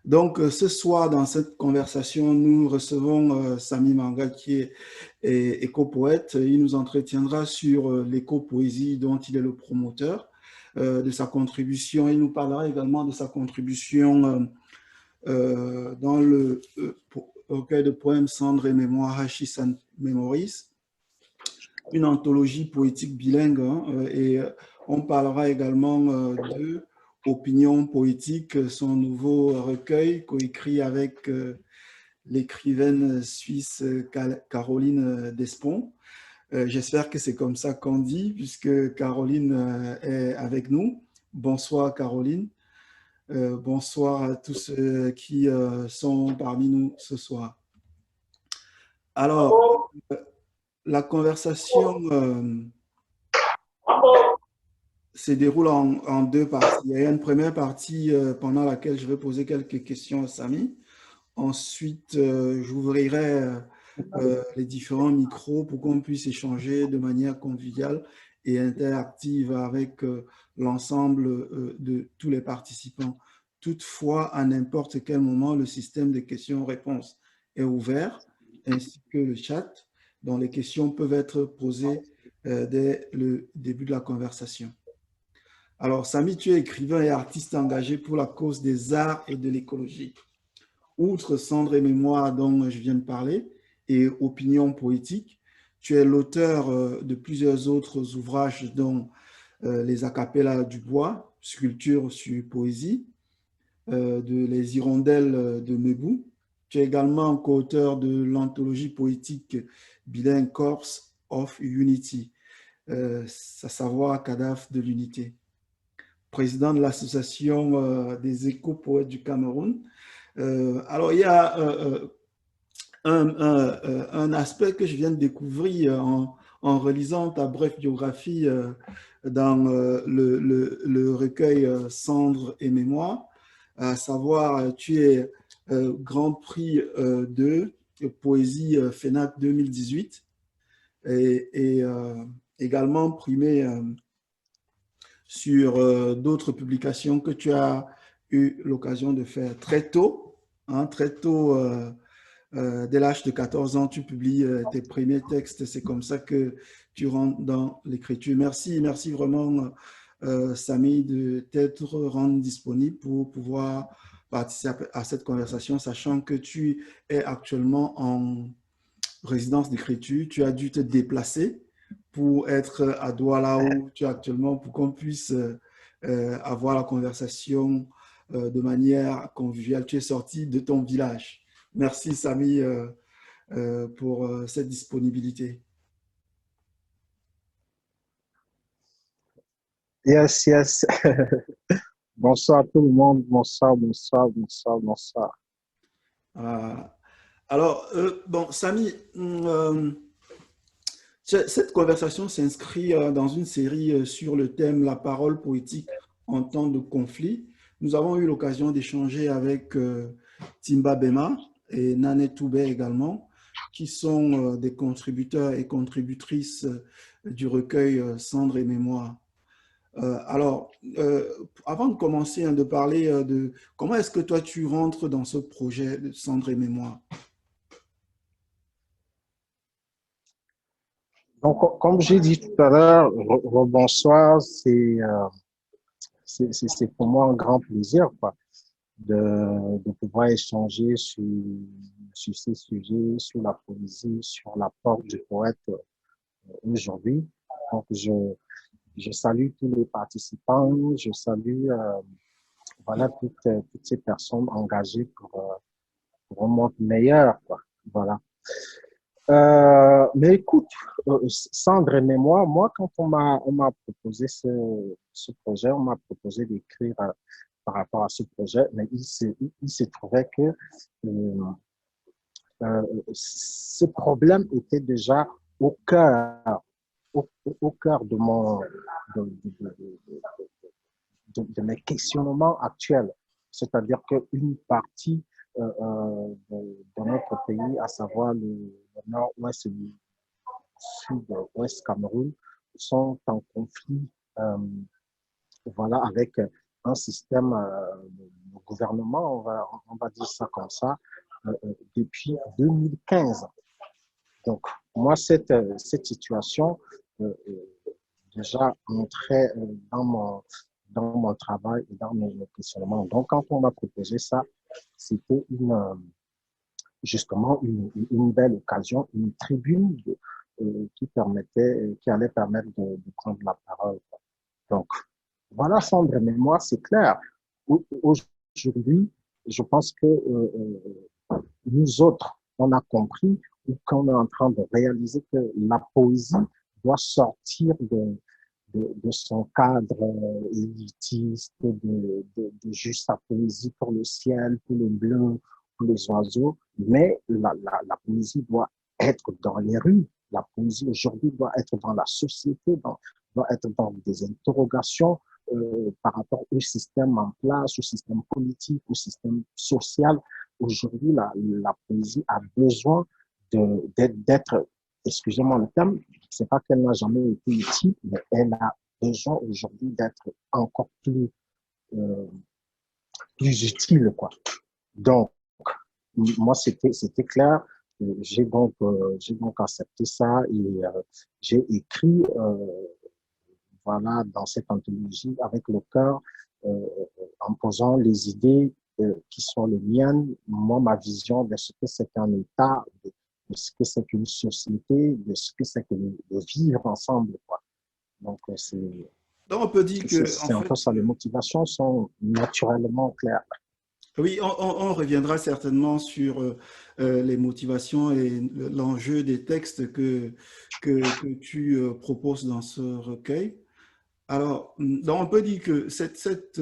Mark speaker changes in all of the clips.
Speaker 1: Donc, ce soir, dans cette conversation, nous recevons Sami Manga, qui est éco-poète. Il nous entretiendra sur l'éco-poésie dont il est le promoteur, de sa contribution. Il nous parlera également de sa contribution dans le recueil de poèmes Cendres et Mémoire, Hachis and Memories, une anthologie poétique bilingue, hein, et on parlera également de Opinion poétique, son nouveau recueil coécrit avec l'écrivaine suisse Caroline Despont. J'espère que c'est comme ça qu'on dit, puisque Caroline est avec nous. Bonsoir Caroline. Bonsoir à tous ceux qui sont parmi nous ce soir. Alors, la conversation se déroule en deux parties. Il y a une première partie pendant laquelle je vais poser quelques questions à Sami. Ensuite, j'ouvrirai les différents micros pour qu'on puisse échanger de manière conviviale et interactive avec l'ensemble de tous les participants. Toutefois, à n'importe quel moment, le système de questions-réponses est ouvert, ainsi que le chat, dont les questions peuvent être posées dès le début de la conversation. Alors, Sami, tu es écrivain et artiste engagé pour la cause des arts et de l'écologie. Outre Cendres et Mémoire dont je viens de parler et Opinion poétique, tu es l'auteur de plusieurs autres ouvrages dont Les Acapellas du bois, Sculpture sur poésie, de Les Hirondelles de Mebou. Tu es également co-auteur de l'anthologie poétique bilingue Corps of Unity, à savoir Cadavre de l'unité. Président de l'association des éco-poètes du Cameroun. Alors, il y a un aspect que je viens de découvrir en relisant ta brève biographie dans le recueil Cendres et Mémoire, à savoir, tu es Grand Prix de Poésie FENAC 2018 et également primé sur d'autres publications que tu as eu l'occasion de faire très tôt, hein, très tôt. Dès l'âge de 14 ans, tu publies tes premiers textes. C'est comme ça que tu rentres dans l'écriture. Merci, merci vraiment, Sami, de t'être rendu disponible pour pouvoir participer à cette conversation, sachant que tu es actuellement en résidence d'écriture. Tu as dû te déplacer pour être à Douala où tu es actuellement, pour qu'on puisse avoir la conversation de manière conviviale. Tu es sorti de ton village. Merci, Sami, pour cette disponibilité.
Speaker 2: Yes, yes. Bonsoir à tout le monde. Bonsoir, bonsoir, bonsoir, bonsoir.
Speaker 1: Euh, alors, bon, Sami, cette conversation s'inscrit dans une série sur le thème La parole poétique en temps de conflit. Nous avons eu l'occasion d'échanger avec Timba Bema et Nane Toubé également, qui sont des contributeurs et contributrices du recueil Cendres et Mémoire. Alors, avant de commencer de parler de comment est-ce que toi tu rentres dans ce projet de Cendres et Mémoire?
Speaker 2: Donc, comme j'ai dit tout à l'heure, bonsoir, c'est pour moi un grand plaisir, quoi, de pouvoir échanger sur ces sujets, sur la poésie, sur l'apport du poète aujourd'hui. Donc, je salue tous les participants, je salue voilà, toutes ces personnes engagées pour un monde meilleur, quoi. Voilà. Mais écoute, Sandre et moi, quand on m'a proposé ce projet, on m'a proposé d'écrire par rapport à ce projet, mais il se trouvait que euh, ce problème était déjà au cœur, au cœur de, de, de, de mes questionnements actuels. C'est-à-dire qu'une partie de notre pays, à savoir le nord-ouest et le sud-ouest Cameroun, sont en conflit voilà, avec un système le gouvernement, on va dire ça comme ça, depuis 2015. Donc, moi, cette situation, déjà entrait dans mon travail et dans mes questionnements. Donc, quand on m'a proposé ça, c'était justement une belle occasion, une tribune qui allait permettre de prendre la parole. Donc, voilà, Sandre, mais moi, c'est clair. Aujourd'hui, je pense que nous autres, on a compris ou qu'on est en train de réaliser que la poésie doit sortir de son cadre élitiste, de juste la poésie pour le ciel, pour les bleus, pour les oiseaux, mais la poésie doit être dans les rues. La poésie aujourd'hui doit être dans la société, doit être dans des interrogations par rapport au système en place, au système politique, au système social. Aujourd'hui, la poésie a besoin d'être, excusez-moi le terme, c'est pas qu'elle n'a jamais été utile, mais elle a besoin aujourd'hui d'être encore euh, plus utile, quoi. Donc, moi, c'était clair. J'ai donc accepté ça et j'ai écrit, voilà, dans cette anthologie avec le cœur, euh, en posant les idées qui sont les miennes, moi, ma vision de ce que c'est qu'un État, de ce que c'est qu'une société, de ce que c'est que de vivre ensemble, quoi. Donc,
Speaker 1: Donc, on peut dire que, en
Speaker 2: c'est un peu
Speaker 1: fait,
Speaker 2: ça. Les motivations sont naturellement claires.
Speaker 1: oui, on reviendra certainement sur les motivations et l'enjeu des textes que tu proposes dans ce recueil. Alors, donc on peut dire que cette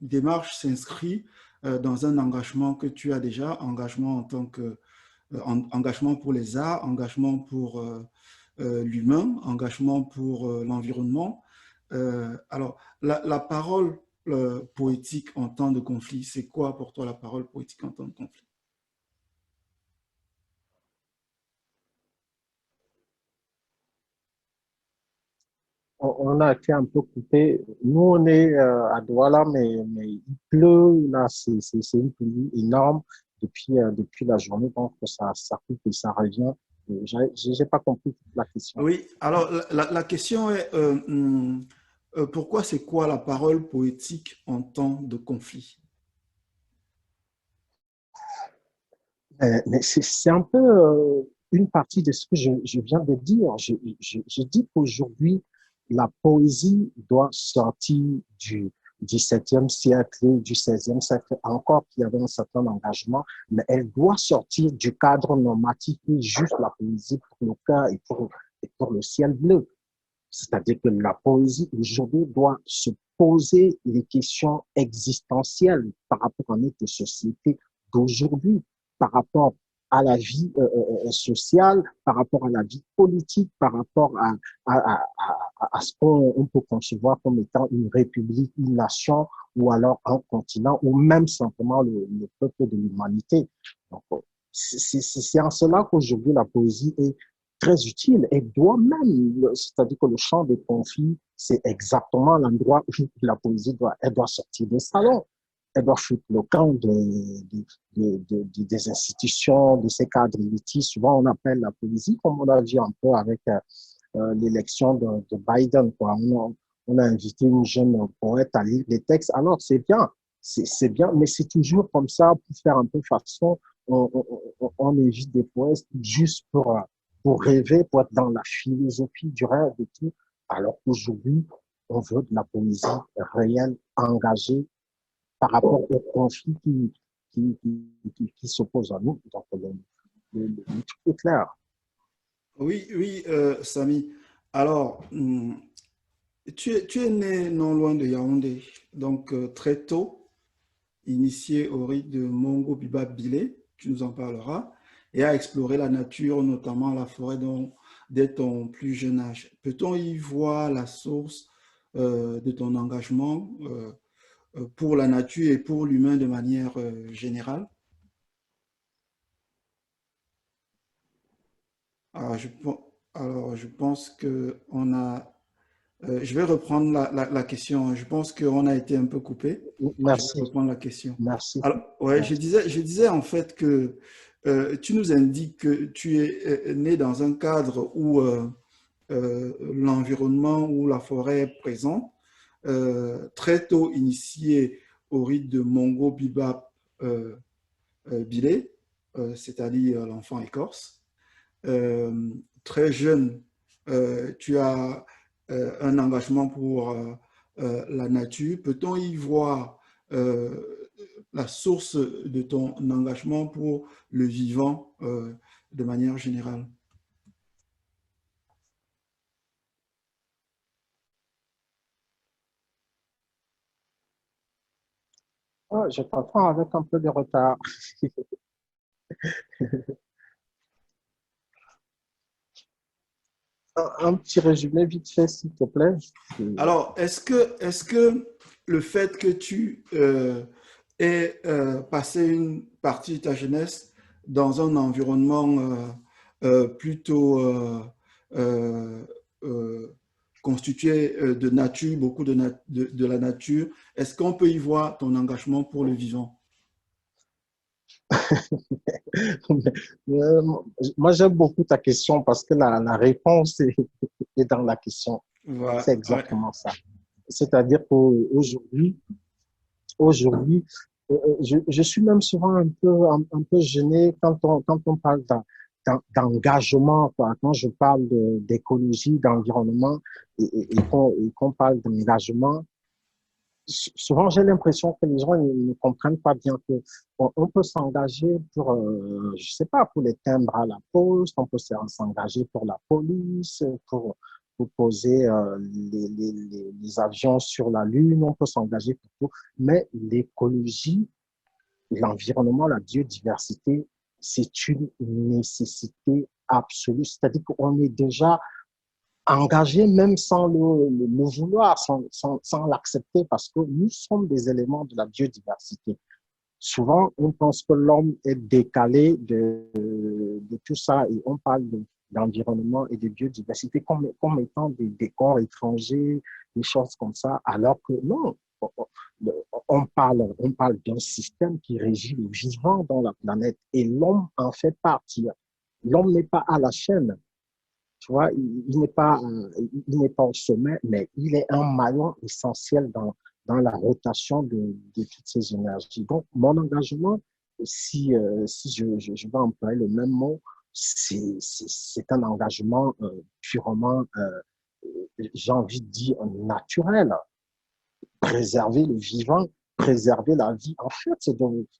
Speaker 1: démarche s'inscrit dans un engagement que tu as déjà, engagement en tant que engagement pour les arts, engagement pour l'humain, engagement pour l'environnement. Alors, la parole poétique en temps de conflit, c'est quoi pour toi la parole poétique en temps de conflit?
Speaker 2: On a été un peu coupé. Nous, on est à Douala, mais il pleut. Là, c'est une pluie énorme depuis la journée. Donc, ça coupe et ça revient. Je n'ai pas compris toute la question.
Speaker 1: Oui, alors la question est pourquoi c'est quoi la parole poétique en temps de conflit?
Speaker 2: Mais c'est un peu une partie de ce que je viens de dire. Je dis qu'aujourd'hui, la poésie doit sortir du XVIIe siècle, du XVIe siècle, encore qu'il y avait un certain engagement, mais elle doit sortir du cadre normatif qui est juste la poésie pour le cœur et pour le ciel bleu. C'est-à-dire que la poésie aujourd'hui doit se poser les questions existentielles par rapport à notre société d'aujourd'hui, par rapport à la vie sociale, par rapport à la vie politique, par rapport à ce qu'on peut concevoir comme étant une république, une nation, ou alors un continent, ou même simplement le peuple de l'humanité. Donc, c'est en cela qu'aujourd'hui la poésie est très utile et doit même, c'est-à-dire que le champ des conflits, c'est exactement l'endroit où la poésie elle doit sortir des salons. Elle doit foutre le camp des institutions, de ces cadres élitistes. Souvent, on appelle la poésie, comme on a vu un peu avec l'élection de Biden, quoi. On a invité une jeune poète à lire des textes. Alors, c'est bien, mais c'est toujours comme ça pour faire un peu façon. On évite des poètes juste pour rêver, pour être dans la philosophie du rêve et tout. Alors qu'aujourd'hui, on veut de la poésie réelle, engagée par rapport aux conflits qui s'opposent à nous. Donc, le truc est clair.
Speaker 1: Oui, oui, Samy. Alors, tu es né non loin de Yaoundé, donc très tôt, initié au rite de Mongo Biba Bilé, tu nous en parleras, et à explorer la nature, notamment la forêt dès ton plus jeune âge. Peut-on y voir la source de ton engagement pour la nature et pour l'humain de manière générale? Alors, je pense qu'on a Je vais reprendre la question. Je pense qu'on a été un peu coupé. Je vais
Speaker 2: Merci,
Speaker 1: reprendre la question.
Speaker 2: merci.
Speaker 1: Alors, ouais,
Speaker 2: Merci.
Speaker 1: je disais en fait que tu nous indiques que tu es né dans un cadre où l'environnement, où la forêt est présente, très tôt initié au rite de Mongo Bibap Bilé, c'est-à-dire l'enfant écorce. Euh, Très jeune, tu as un engagement pour la nature. Peut-on y voir la source de ton engagement pour le vivant de manière générale?
Speaker 2: Ah, je t'entends avec un peu de retard. Un petit résumé vite fait, s'il te plaît.
Speaker 1: Alors, est-ce que le fait que tu aies passé une partie de ta jeunesse dans un environnement plutôt euh, euh, constitué de nature, beaucoup de la nature, est-ce qu'on peut y voir ton engagement pour le vivant?
Speaker 2: Euh, Moi, j'aime beaucoup ta question parce que la réponse est dans la question.
Speaker 1: Voilà,
Speaker 2: C'est
Speaker 1: ouais.
Speaker 2: exactement ça. C'est-à-dire qu'aujourd'hui, je suis même souvent un peu gêné quand on parle d'engagement, quoi. Quand je parle d'écologie, d'environnement et qu'on parle d'engagement, souvent j'ai l'impression que les gens ne comprennent pas bien que on peut s'engager pour, je sais pas, pour les timbres à la poste, on peut s'engager pour la police, pour poser les avions sur la Lune, on peut s'engager pour tout. Mais l'écologie, l'environnement, la biodiversité, c'est une nécessité absolue. C'est-à-dire qu'on est déjà engagé même sans le vouloir, sans l'accepter, parce que nous sommes des éléments de la biodiversité. Souvent, on pense que l'homme est décalé de tout ça et on parle d'environnement et de biodiversité comme étant des décors étrangers, des choses comme ça, alors que non, on parle d'un système qui régit le vivant dans la planète et l'homme en fait partie. L'homme n'est pas à la chaîne, tu vois, il n'est pas au sommet, mais il est un maillon essentiel dans la rotation de toutes ces énergies. Donc, mon engagement, si je vais employer le même mot, c'est un engagement purement, j'ai envie de dire, naturel. Préserver le vivant, préserver la vie. En fait,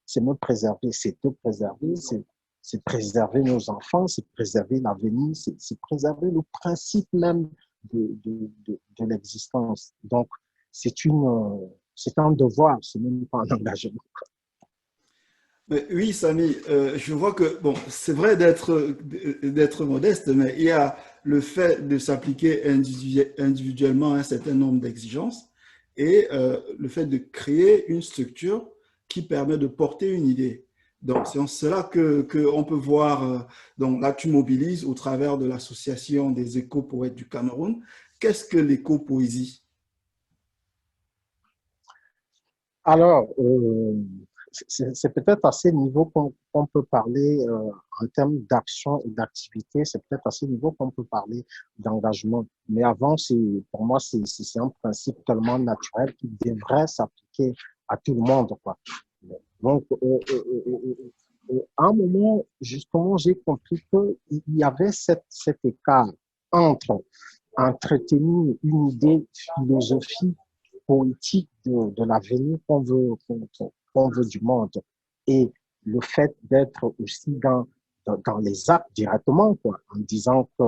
Speaker 2: c'est me préserver, c'est te préserver, c'est préserver nos enfants, c'est préserver l'avenir, c'est préserver le principe même de l'existence. Donc, c'est un devoir, c'est même pas un engagement.
Speaker 1: Mais oui, Samy, je vois que, bon, c'est vrai d'être modeste, mais il y a le fait de s'appliquer individuellement à un certain nombre d'exigences et le fait de créer une structure qui permet de porter une idée. Donc, c'est en cela que on peut voir, donc là, tu mobilises au travers de l'association des éco-poètes du Cameroun. Qu'est-ce que l'éco-poésie?
Speaker 2: Alors, c'est peut-être à ce niveau qu'on peut parler en termes d'action et d'activité, c'est peut-être à ce niveau qu'on peut parler d'engagement. Mais avant, pour moi, c'est un principe tellement naturel qui devrait s'appliquer à tout le monde, quoi. Donc, à un moment, justement, j'ai compris qu'il y avait cet écart entre entretenir une idée philosophique politique de l'avenir qu'on veut du monde. Et le fait d'être aussi dans les actes directement, quoi, en disant que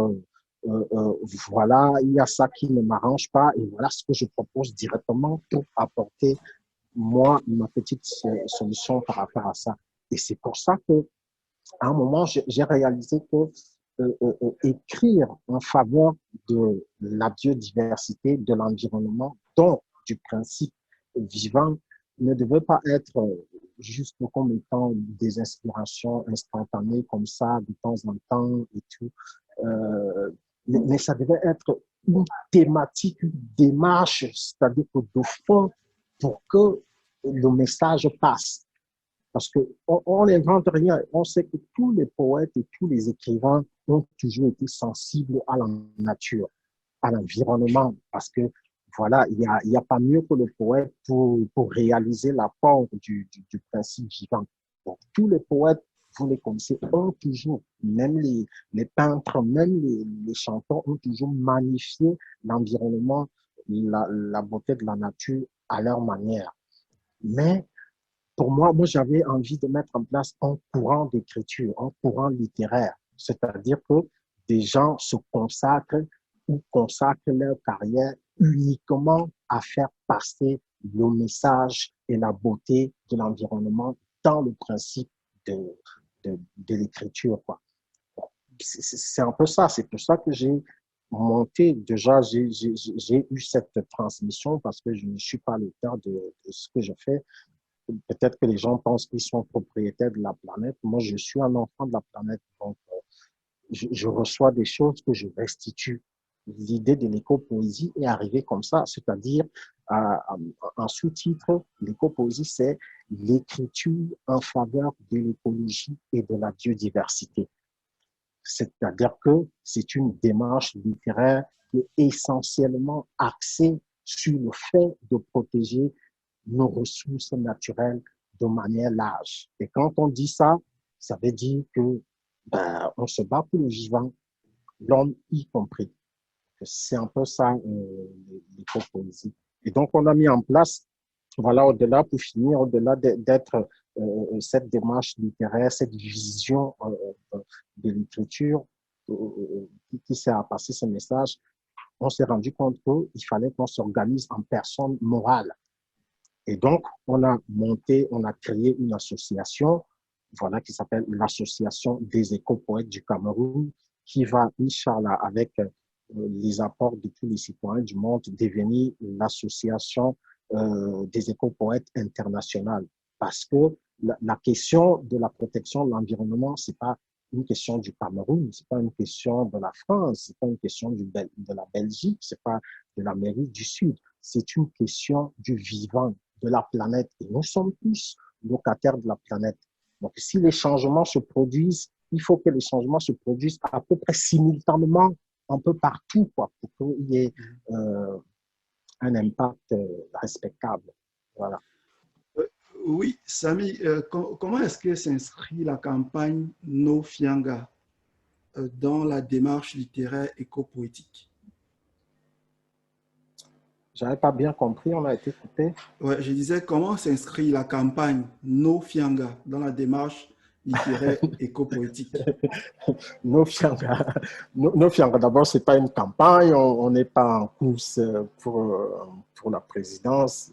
Speaker 2: voilà, il y a ça qui ne m'arrange pas et voilà ce que je propose directement pour apporter, moi, ma petite solution par rapport à ça. Et c'est pour ça que à un moment, j'ai réalisé que écrire en faveur de la biodiversité, de l'environnement, donc du principe vivant, ne devait pas être juste comme étant des inspirations instantanées comme ça, de temps en temps et tout. Euh, mais ça devait être une thématique, une démarche, c'est-à-dire que de fond, pour que le message passe. Parce qu'on n'invente rien. On sait que tous les poètes et tous les écrivains ont toujours été sensibles à la nature, à l'environnement. Parce que, voilà, il y a pas mieux que le poète pour réaliser l'apport du principe vivant. Donc, tous les poètes, vous les connaissez, ont toujours, même les peintres, même les chanteurs, ont toujours magnifié l'environnement, la beauté de la nature à leur manière. Mais pour moi, j'avais envie de mettre en place un courant d'écriture, un courant littéraire. C'est-à-dire que des gens se consacrent ou consacrent leur carrière uniquement à faire passer le message et la beauté de l'environnement dans le principe de l'écriture, quoi. C'est un peu ça. C'est pour ça que j'ai monté, déjà, j'ai eu cette transmission parce que je ne suis pas l'auteur de ce que je fais. Peut-être que les gens pensent qu'ils sont propriétaires de la planète. Moi, je suis un enfant de la planète. Donc, je reçois des choses que je restitue. L'idée de l'éco-poésie est arrivée comme ça, c'est-à-dire, en sous-titre, l'éco-poésie, c'est l'écriture en faveur de l'écologie et de la biodiversité. C'est-à-dire que c'est une démarche littéraire qui est essentiellement axée sur le fait de protéger nos ressources naturelles de manière large. Et quand on dit ça, ça veut dire que on se bat pour le vivant, l'homme y compris. C'est un peu ça l'éco-poésie. Et donc, on a mis en place, voilà, au-delà, pour finir, au-delà d'être cette démarche littéraire, cette vision de l'écriture qui sert à passer ce message, on s'est rendu compte qu'il fallait qu'on s'organise en personne morale. Et donc, on a créé une association, voilà, qui s'appelle l'Association des éco-poètes du Cameroun, qui va, Inch'Allah, avec les apports de tous les citoyens du monde, devenir l'association des éco-poètes internationales. Parce que la question de la protection de l'environnement, c'est pas une question du Cameroun, c'est pas une question de la France, c'est pas une question de la Belgique, c'est pas de l'Amérique du Sud, c'est une question du vivant, de la planète. Et nous sommes tous locataires de la planète. Donc, si les changements se produisent, il faut que les changements se produisent à peu près simultanément, un peu partout, quoi, pour qu'il y ait un impact respectable. Voilà.
Speaker 1: Oui, Samy, comment est-ce que s'inscrit la campagne No Fianga dans la démarche littéraire éco-poétique?
Speaker 2: J'avais pas bien compris, on a été coupé.
Speaker 1: Ouais, je disais, comment s'inscrit la campagne No Fianga dans la démarche littéraire éco-poétique?
Speaker 2: No Fianga, no Fianga d'abord, ce n'est pas une campagne, on n'est pas en course pour la présidence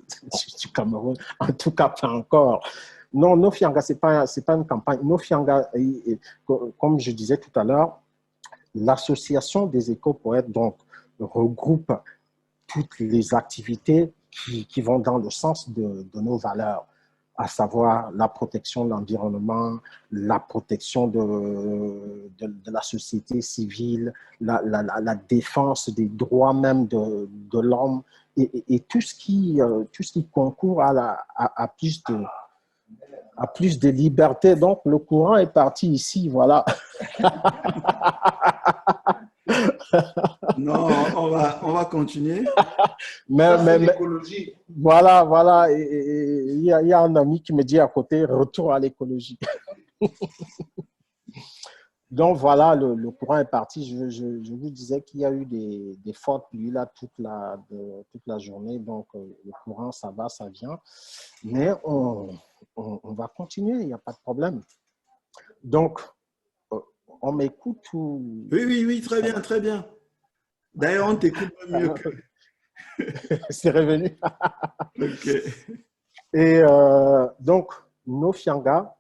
Speaker 2: du Cameroun, en tout cas pas encore. Non, No Fianga, ce n'est pas une campagne. No Fianga, comme je disais tout à l'heure, l'association des éco-poètes donc, regroupe toutes les activités qui vont dans le sens de nos valeurs, à savoir la protection de l'environnement, la protection de la société civile, la défense des droits même de l'homme et tout ce qui concourt à plus de liberté. Donc, le courant est parti ici, voilà.
Speaker 1: Non, on va continuer.
Speaker 2: Mais l'écologie. Voilà. Il y a un ami qui me dit à côté, retour à l'écologie. Donc voilà, le courant est parti. Je vous disais qu'il y a eu des fortes pluies là toute la journée. Donc le courant, ça va, ça vient. Mais on va continuer, il n'y a pas de problème. Donc, on m'écoute ou...
Speaker 1: Oui, très bien, très bien. D'ailleurs, on t'écoute mieux que...
Speaker 2: C'est revenu.
Speaker 1: Ok.
Speaker 2: Et donc, No Fianga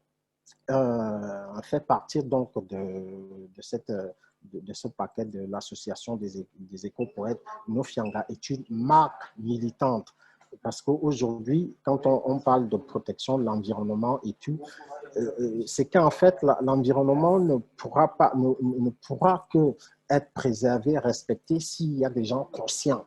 Speaker 2: fait partie donc de ce paquet de l'association des éco-poètes. No Fianga est une marque militante parce qu'aujourd'hui, quand on parle de protection de l'environnement et tout, c'est qu'en fait, l'environnement ne pourra que être préservé, respecté s'il y a des gens conscients.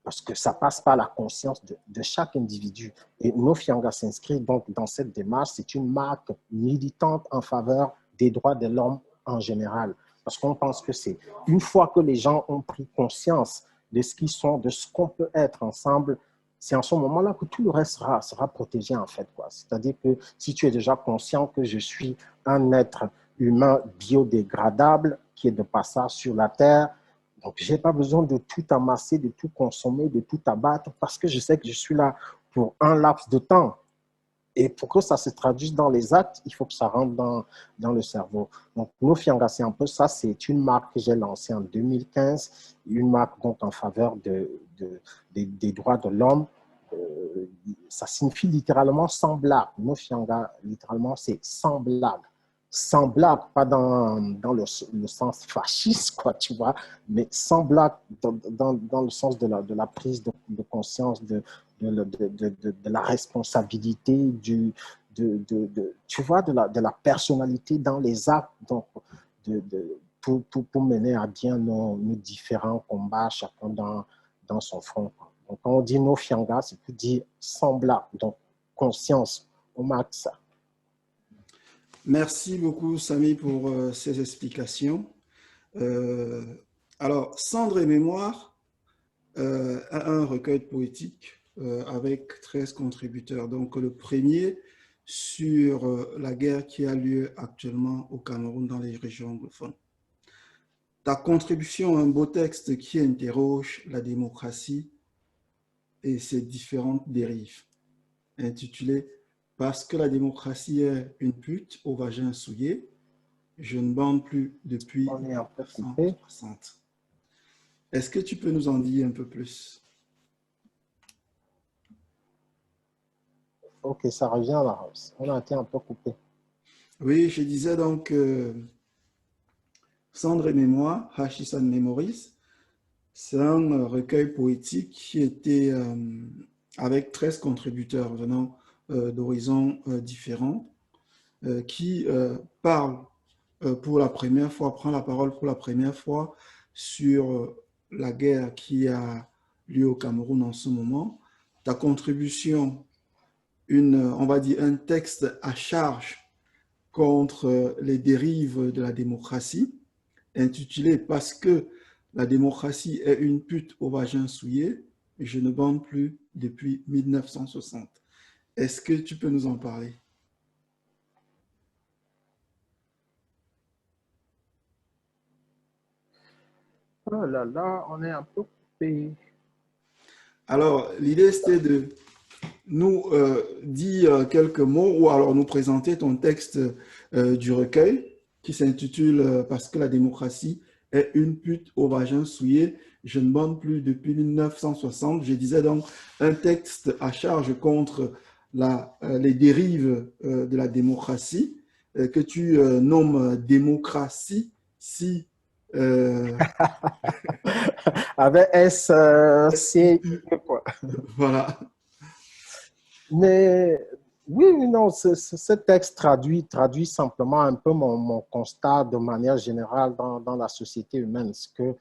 Speaker 2: parce que ça passe par la conscience de chaque individu. Et Nofianga s'inscrit donc dans cette démarche. C'est une marque militante en faveur des droits de l'homme en général. Parce qu'on pense que c'est une fois que les gens ont pris conscience de ce qu'ils sont, de ce qu'on peut être ensemble, c'est en ce moment-là que tout le reste sera protégé en fait. C'est-à-dire que si tu es déjà conscient que je suis un être humain biodégradable qui est de passage sur la Terre, donc je n'ai pas besoin de tout amasser, de tout consommer, de tout abattre parce que je sais que je suis là pour un laps de temps. Et pour que ça se traduise dans les actes, il faut que ça rentre dans le cerveau. Donc, Nofianga, c'est un peu ça. C'est une marque que j'ai lancée en 2015, une marque donc en faveur des droits de l'homme. Ça signifie littéralement sans blague. Nofianga, littéralement, c'est sans blague. Sans blague, pas dans le sens fasciste, quoi, tu vois, mais sans blague dans le sens de la prise de conscience de la responsabilité, tu vois, de la personnalité dans les actes, donc, pour mener à bien nos différents combats, chacun dans son front. Donc, quand on dit Nofianga, c'est pour dire sans blague, donc conscience au max.
Speaker 1: Merci beaucoup, Samy, pour ces explications. Alors, Cendre et Mémoire a un recueil poétique avec 13 contributeurs. Donc, le premier sur la guerre qui a lieu actuellement au Cameroun dans les régions anglophones. Ta contribution a un beau texte qui interroge la démocratie et ses différentes dérives, intitulé « Parce que la démocratie est une pute au vagin souillé, je ne bande plus depuis
Speaker 2: On est un peu coupé.
Speaker 1: 1960. » Est-ce que tu peux nous en dire un peu plus?
Speaker 2: Ok, ça revient là. On a été un peu coupé.
Speaker 1: Oui, je disais donc Cendre et Mémoire, Hashisan Memories, c'est un recueil poétique qui était avec 13 contributeurs venant d'horizons différents, qui parlent pour la première fois, prend la parole pour la première fois sur la guerre qui a lieu au Cameroun en ce moment. Ta contribution, on va dire un texte à charge contre les dérives de la démocratie, intitulé « Parce que la démocratie est une pute au vagin souillé, je ne bande plus depuis 1960. » Est-ce que tu peux nous en parler?
Speaker 2: Oh là là, on est un peu coupé.
Speaker 1: Alors, l'idée, c'était de nous dire quelques mots ou alors nous présenter ton texte du recueil qui s'intitule Parce que la démocratie est une pute au vagin souillé, je ne bande plus depuis 1960. Je disais donc un texte à charge contre les dérives de la démocratie que tu nommes démocratie si
Speaker 2: Avec S, C, I, quoi.
Speaker 1: voilà.
Speaker 2: Mais oui, non, ce texte traduit simplement un peu mon constat de manière générale dans la société humaine. Ce que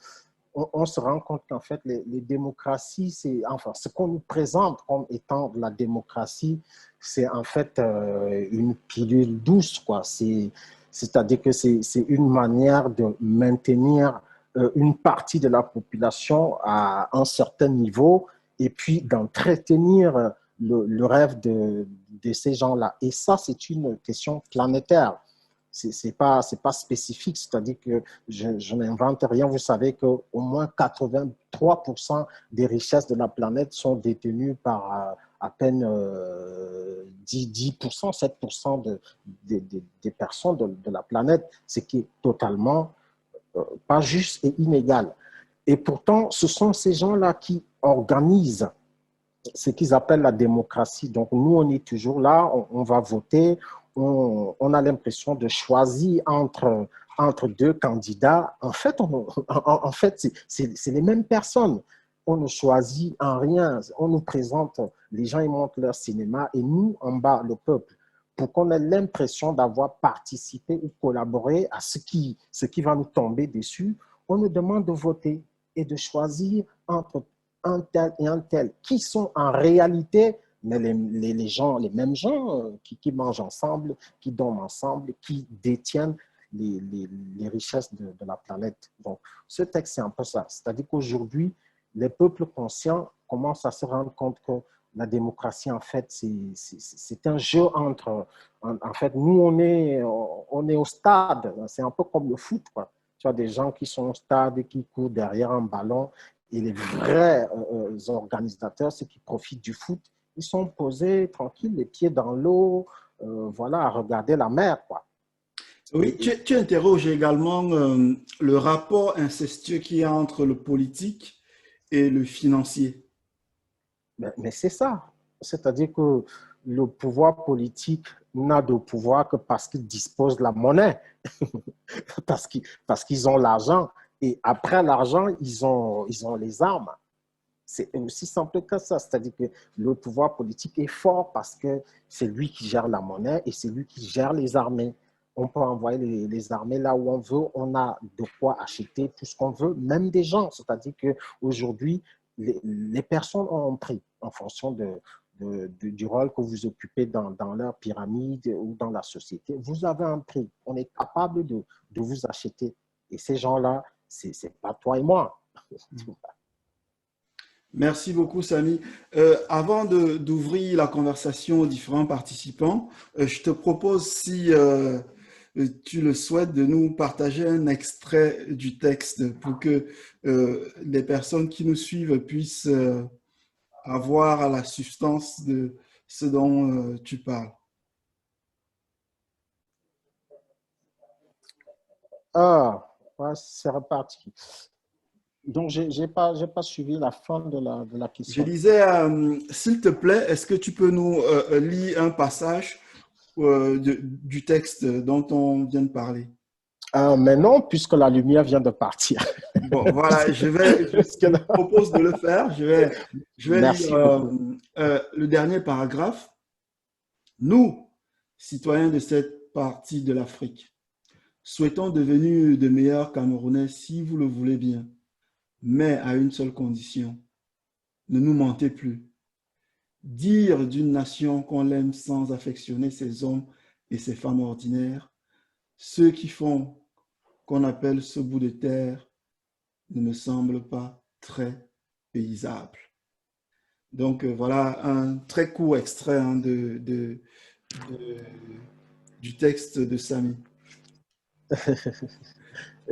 Speaker 2: on se rend compte qu'en fait, les démocraties, enfin, ce qu'on nous présente comme étant la démocratie, c'est en fait une pilule douce, quoi. C'est-à-dire que c'est une manière de maintenir une partie de la population à un certain niveau et puis d'entretenir le rêve de ces gens-là. Et ça, c'est une question planétaire. C'est pas spécifique, c'est-à-dire que je n'invente rien. Vous savez qu'au moins 83% des richesses de la planète sont détenues par à peine 10%, 7% des personnes de la planète, ce qui est totalement pas juste et inégal. Et pourtant, ce sont ces gens-là qui organisent ce qu'ils appellent la démocratie. Donc, nous, on est toujours là, on va voter, on a l'impression de choisir entre deux candidats. En fait, c'est les mêmes personnes. On ne choisit en rien. On nous présente, les gens, ils montrent leur cinéma et nous, en bas, le peuple, pour qu'on ait l'impression d'avoir participé ou collaboré à ce qui va nous tomber dessus, on nous demande de voter et de choisir entre un tel et un tel, qui sont en réalité mais les gens, les mêmes gens qui mangent ensemble, qui dorment ensemble, qui détiennent les richesses de la planète. Donc, ce texte, c'est un peu ça. C'est-à-dire qu'aujourd'hui, les peuples conscients commencent à se rendre compte que la démocratie, en fait, c'est un jeu entre... En fait, nous, on est au stade. C'est un peu comme le foot, quoi. Tu as des gens qui sont au stade et qui courent derrière un ballon. Et les vrais organisateurs, ceux qui profitent du foot, ils sont posés tranquilles, les pieds dans l'eau, voilà, à regarder la mer, quoi.
Speaker 1: Oui, tu interroges également le rapport incestueux qu'il y a entre le politique et le financier.
Speaker 2: Mais c'est ça. C'est-à-dire que le pouvoir politique n'a de pouvoir que parce qu'il dispose de la monnaie, parce qu'ils ont l'argent. Et après l'argent, ils ont les armes. C'est aussi simple que ça. C'est-à-dire que le pouvoir politique est fort parce que c'est lui qui gère la monnaie et c'est lui qui gère les armées. On peut envoyer les armées là où on veut. On a de quoi acheter tout ce qu'on veut, même des gens. C'est-à-dire qu'aujourd'hui, les personnes ont un prix en fonction du rôle que vous occupez dans leur pyramide ou dans la société. Vous avez un prix. On est capable de vous acheter. Et ces gens-là, c'est pas toi et moi.
Speaker 1: Merci beaucoup, Samy. Avant d'ouvrir la conversation aux différents participants, je te propose, si tu le souhaites, de nous partager un extrait du texte pour que les personnes qui nous suivent puissent avoir à la substance de ce dont tu parles.
Speaker 2: Ah, ouais, c'est reparti. Donc, je n'ai pas suivi la fin de la
Speaker 1: Je
Speaker 2: question.
Speaker 1: disais, s'il te plaît, est-ce que tu peux nous lire un passage du texte dont on vient de parler?
Speaker 2: Mais non, puisque la lumière vient de partir.
Speaker 1: Bon, voilà, je me propose de le faire. Je vais lire
Speaker 2: Merci beaucoup.
Speaker 1: le dernier paragraphe. Nous, citoyens de cette partie de l'Afrique, souhaitons devenir de meilleurs Camerounais si vous le voulez bien, mais à une seule condition. Ne nous mentez plus. Dire d'une nation qu'on l'aime sans affectionner ses hommes et ses femmes ordinaires, ceux qui font qu'on appelle ce bout de terre, ne me semble pas très paysable. Donc voilà un très court extrait du texte de Samy.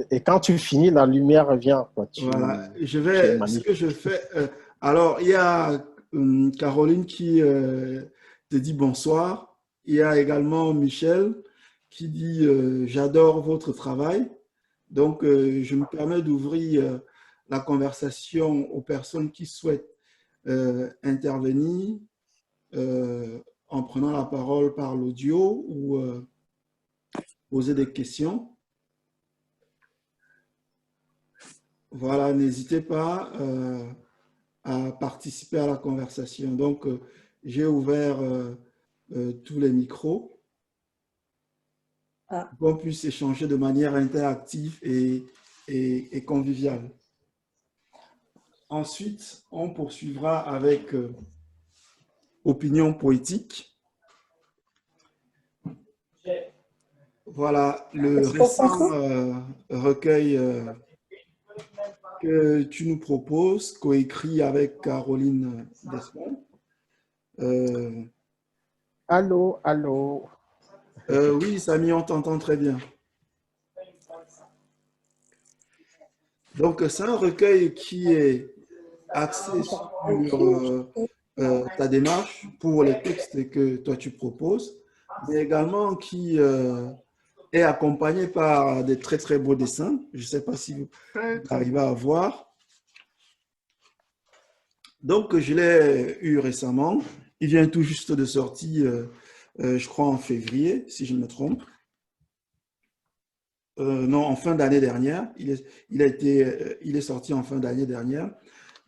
Speaker 2: Et quand tu finis, la lumière revient. Quoi.
Speaker 1: Voilà,
Speaker 2: Tu es
Speaker 1: ce que
Speaker 2: magnifique.
Speaker 1: je fais, alors il y a Caroline qui te dit bonsoir, il y a également Michel qui dit j'adore votre travail. Donc je me permets d'ouvrir la conversation aux personnes qui souhaitent intervenir en prenant la parole par l'audio ou poser des questions. Voilà, n'hésitez pas à participer à la conversation. Donc, j'ai ouvert tous les micros pour qu'on puisse échanger de manière interactive et conviviale. Ensuite, on poursuivra avec opinion poétique. Voilà, le récent recueil que tu nous proposes, coécrit avec Caroline Desmond.
Speaker 2: Allô, allô.
Speaker 1: Oui, Samy, on t'entend très bien. Donc, c'est un recueil qui est axé sur ta démarche pour les textes que toi tu proposes, mais également qui est accompagné par des très très beaux dessins. Je ne sais pas si vous arrivez à voir. Donc, je l'ai eu récemment. Il vient tout juste de sortir, je crois en février, si je ne me trompe. Non, en fin d'année dernière. Il est sorti en fin d'année dernière.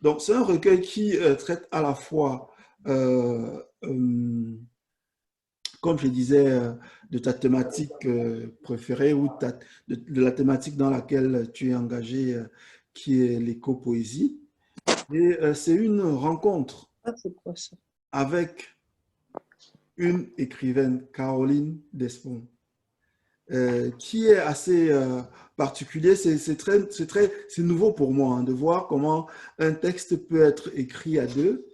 Speaker 1: Donc, c'est un recueil qui traite à la fois, comme je disais, de ta thématique préférée ou de la thématique dans laquelle tu es engagé, qui est l'éco-poésie. Et c'est une rencontre
Speaker 3: Ah, c'est quoi ça?
Speaker 1: avec une écrivaine, Caroline Despont, qui est assez particulier. C'est nouveau pour moi hein, de voir comment un texte peut être écrit à deux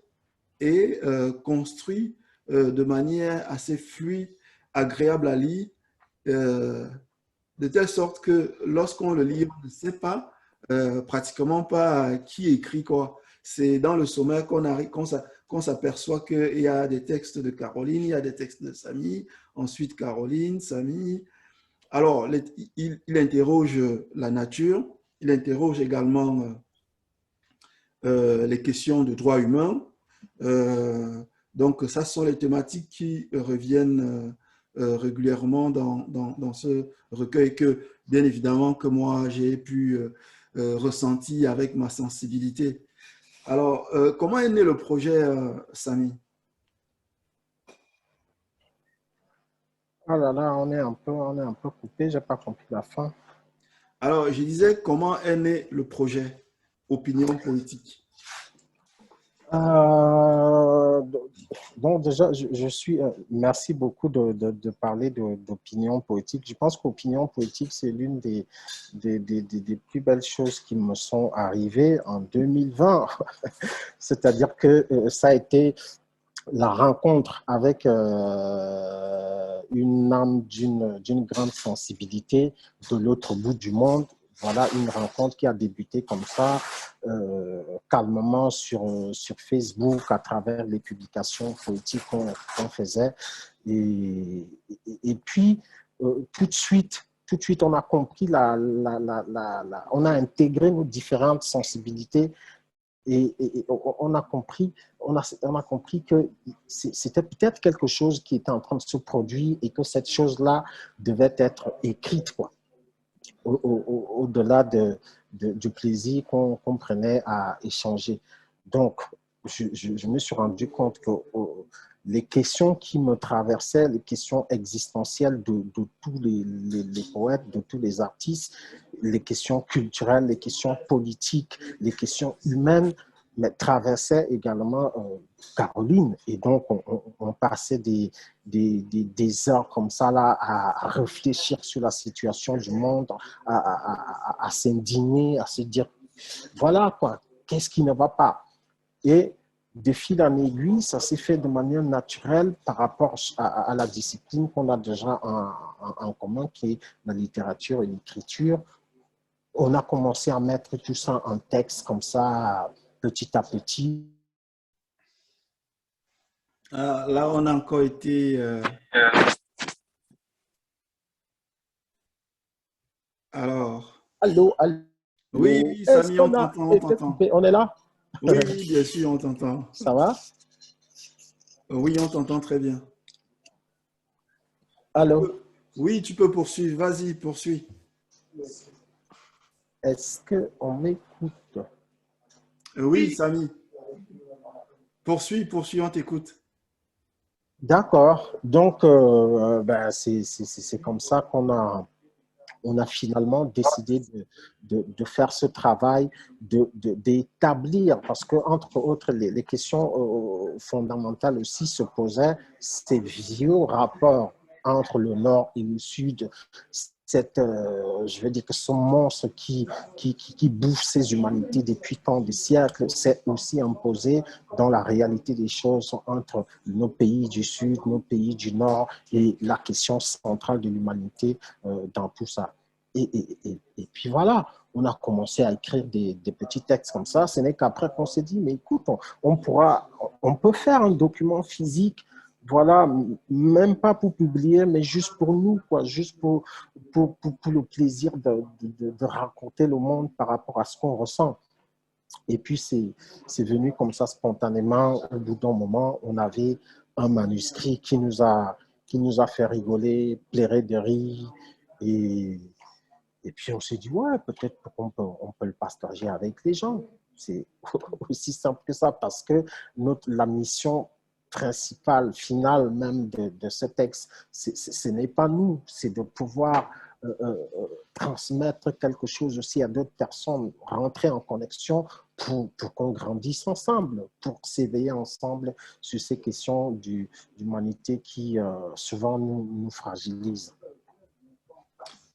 Speaker 1: et construit de manière assez fluide, agréable à lire, euh, de telle sorte que lorsqu'on le lit, on ne sait pas pratiquement pas qui écrit quoi. C'est dans le sommaire qu'on s'aperçoit qu'il y a des textes de Caroline, il y a des textes de Samy, ensuite Caroline, Samy. Alors, il interroge la nature, il interroge également les questions de droits humains. Donc, ça sont les thématiques qui reviennent régulièrement dans ce recueil que, bien évidemment, que moi, j'ai pu ressentir avec ma sensibilité. Alors, comment est né le projet, Samy?
Speaker 2: Oh là là, on est un peu coupé, j'ai pas compris la fin.
Speaker 1: Alors, je disais, comment est né le projet Opinion politique?
Speaker 2: Euh, donc déjà, je suis, merci beaucoup de parler d'opinion politique. Je pense qu'opinion politique, c'est l'une des plus belles choses qui me sont arrivées en 2020. C'est-à-dire que ça a été la rencontre avec une âme d'une grande sensibilité de l'autre bout du monde. Voilà une rencontre qui a débuté comme ça, calmement sur Facebook à travers les publications politiques qu'on faisait. Et puis, tout de suite, on a compris, on a intégré nos différentes sensibilités et on a compris, on a compris que c'était peut-être quelque chose qui était en train de se produire et que cette chose-là devait être écrite, quoi, au-delà du plaisir qu'on prenait à échanger. Donc, je me suis rendu compte que les questions qui me traversaient, les questions existentielles de tous les poètes, de tous les artistes, les questions culturelles, les questions politiques, les questions humaines, mais traversaient également Caroline. Et donc, on passait des heures comme ça là, à réfléchir sur la situation du monde, à s'indigner, à se dire, voilà quoi, qu'est-ce qui ne va pas? Et de fil en aiguille, ça s'est fait de manière naturelle par rapport à la discipline qu'on a déjà en commun, qui est la littérature et l'écriture. On a commencé à mettre tout ça en texte comme ça, petit à petit.
Speaker 1: Là, on a encore été... alors,
Speaker 2: Allô, allô,
Speaker 1: oui, oui,
Speaker 2: est-ce
Speaker 1: Samy, on
Speaker 2: qu'on a
Speaker 1: t'entend, on
Speaker 2: été
Speaker 1: t'entend.
Speaker 2: coupé? On est là?
Speaker 1: Oui, oui, bien sûr, on t'entend.
Speaker 2: Ça va?
Speaker 1: Oui, on t'entend très bien.
Speaker 2: Allô?
Speaker 1: Oui, tu peux poursuivre. Vas-y, poursuis.
Speaker 2: Est-ce qu'on m'écoute?
Speaker 1: Oui, Samy, poursuis, on t'écoute.
Speaker 2: D'accord. Donc, ben, c'est comme ça on a finalement décidé de faire ce travail, d'établir, parce que, entre autres, les questions fondamentales aussi se posaient, ces vieux rapports entre le Nord et le Sud, je veux dire que ce monstre qui bouffe ces humanités depuis tant de siècles s'est aussi imposé dans la réalité des choses entre nos pays du Sud, nos pays du Nord et la question centrale de l'humanité dans tout ça. Et puis voilà, on a commencé à écrire des petits textes comme ça. Ce n'est qu'après qu'on s'est dit, mais écoute, on peut faire un document physique, voilà, même pas pour publier, mais juste pour nous, quoi, juste pour le plaisir de raconter le monde par rapport à ce qu'on ressent. Et puis, c'est venu comme ça spontanément. Au bout d'un moment, on avait un manuscrit qui nous a fait rigoler, pleurer de rire. Et, et puis, on s'est dit, ouais, peut-être on peut le partager avec les gens. C'est aussi simple que ça, parce que la mission principale, finale même de ce texte, ce n'est pas nous, c'est de pouvoir transmettre quelque chose aussi à d'autres personnes, rentrer en connexion pour qu'on grandisse ensemble, pour s'éveiller ensemble sur ces questions d'humanité qui souvent nous fragilisent.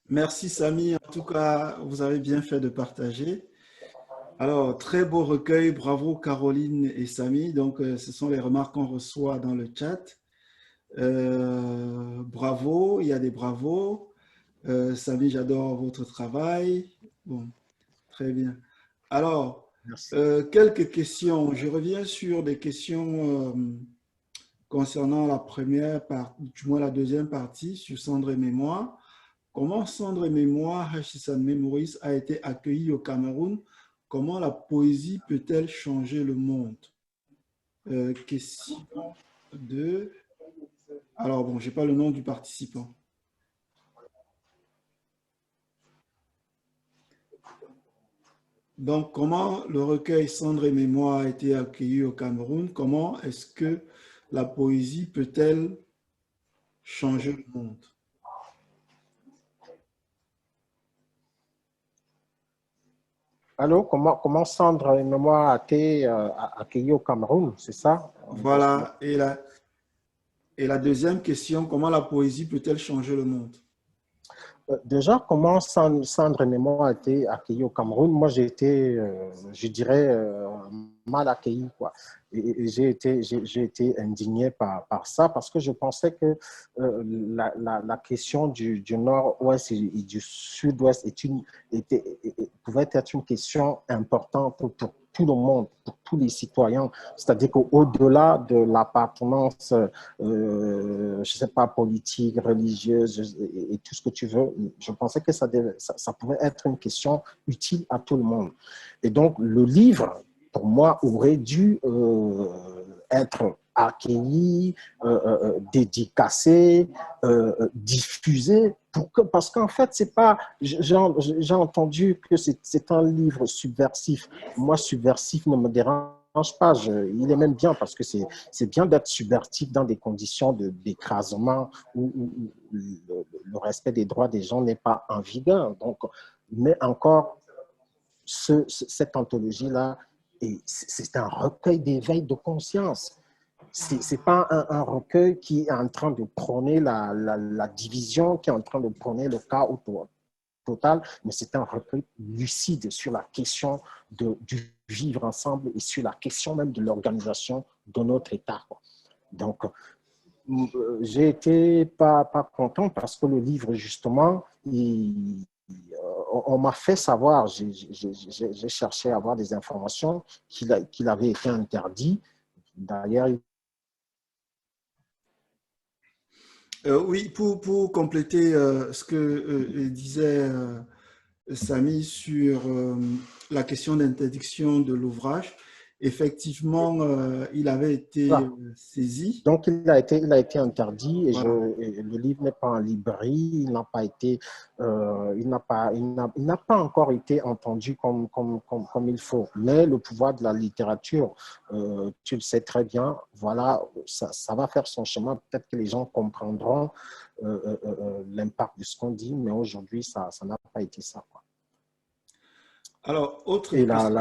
Speaker 1: Merci Samy, en tout cas, vous avez bien fait de partager. Alors, très beau recueil, bravo Caroline et Samy. Donc, ce sont les remarques qu'on reçoit dans le chat. Bravo, il y a des bravos. Samy, j'adore votre travail. Bon, très bien. Alors,
Speaker 2: Merci.
Speaker 1: quelques questions. Je reviens sur des questions concernant la première partie, du moins la deuxième partie, sur Cendre et Mémoire. Comment Cendre et Mémoire, Hachissan Memories, a été accueilli au Cameroun? Comment la poésie peut-elle changer le monde? Question 2. Alors, bon, je n'ai pas le nom du participant. Donc, comment le recueil Cendre et Mémoire a été accueilli au Cameroun? Comment est-ce que la poésie peut-elle changer le monde?
Speaker 2: Allô, comment Cendre et Mémoire a été accueilli au Cameroun, c'est ça?
Speaker 1: Voilà. Et la deuxième question, comment la poésie peut-elle changer le monde?
Speaker 2: Déjà, comment Cendre et Mémoire a été accueilli au Cameroun? Moi, j'ai été, je dirais, mal accueilli, quoi. Et j'ai été indigné par ça parce que je pensais que la question du nord-ouest et du sud-ouest pouvait être une question importante pour tout le monde, pour tous les citoyens. C'est-à-dire qu'au-delà de l'appartenance, je ne sais pas, politique, religieuse et tout ce que tu veux, je pensais que ça pouvait être une question utile à tout le monde. Et donc, le livre, pour moi, aurait dû être accueilli, dédicacé, diffusé, parce qu'en fait, c'est pas. J'ai entendu que c'est un livre subversif. Moi, subversif ne me dérange pas. Il est même bien parce que c'est bien d'être subversif dans des conditions d'écrasement où le respect des droits des gens n'est pas en vigueur. Donc, mais encore, cette anthologie-là, c'est un recueil d'éveil de conscience. C'est pas un recueil qui est en train de prôner la division, qui est en train de prôner le chaos total, mais c'est un recueil lucide sur la question du vivre ensemble et sur la question même de l'organisation de notre État. Donc, j'ai été pas content parce que le livre, justement, on m'a fait savoir, j'ai cherché à avoir des informations qu'il avait été interdit. D'ailleurs,
Speaker 1: Oui, pour compléter ce que disait Samy sur la question d'interdiction de l'ouvrage, effectivement, il avait été
Speaker 2: voilà.
Speaker 1: saisi.
Speaker 2: Donc, il a été interdit
Speaker 1: Voilà.
Speaker 2: et le livre n'est pas en librairie, il n'a pas été, il n'a pas encore été entendu comme il faut. Mais le pouvoir de la littérature, tu le sais très bien, voilà, ça va faire son chemin. Peut-être que les gens comprendront l'impact de ce qu'on dit, mais aujourd'hui, ça n'a pas été ça, quoi.
Speaker 1: Alors, autre
Speaker 2: Et
Speaker 1: question.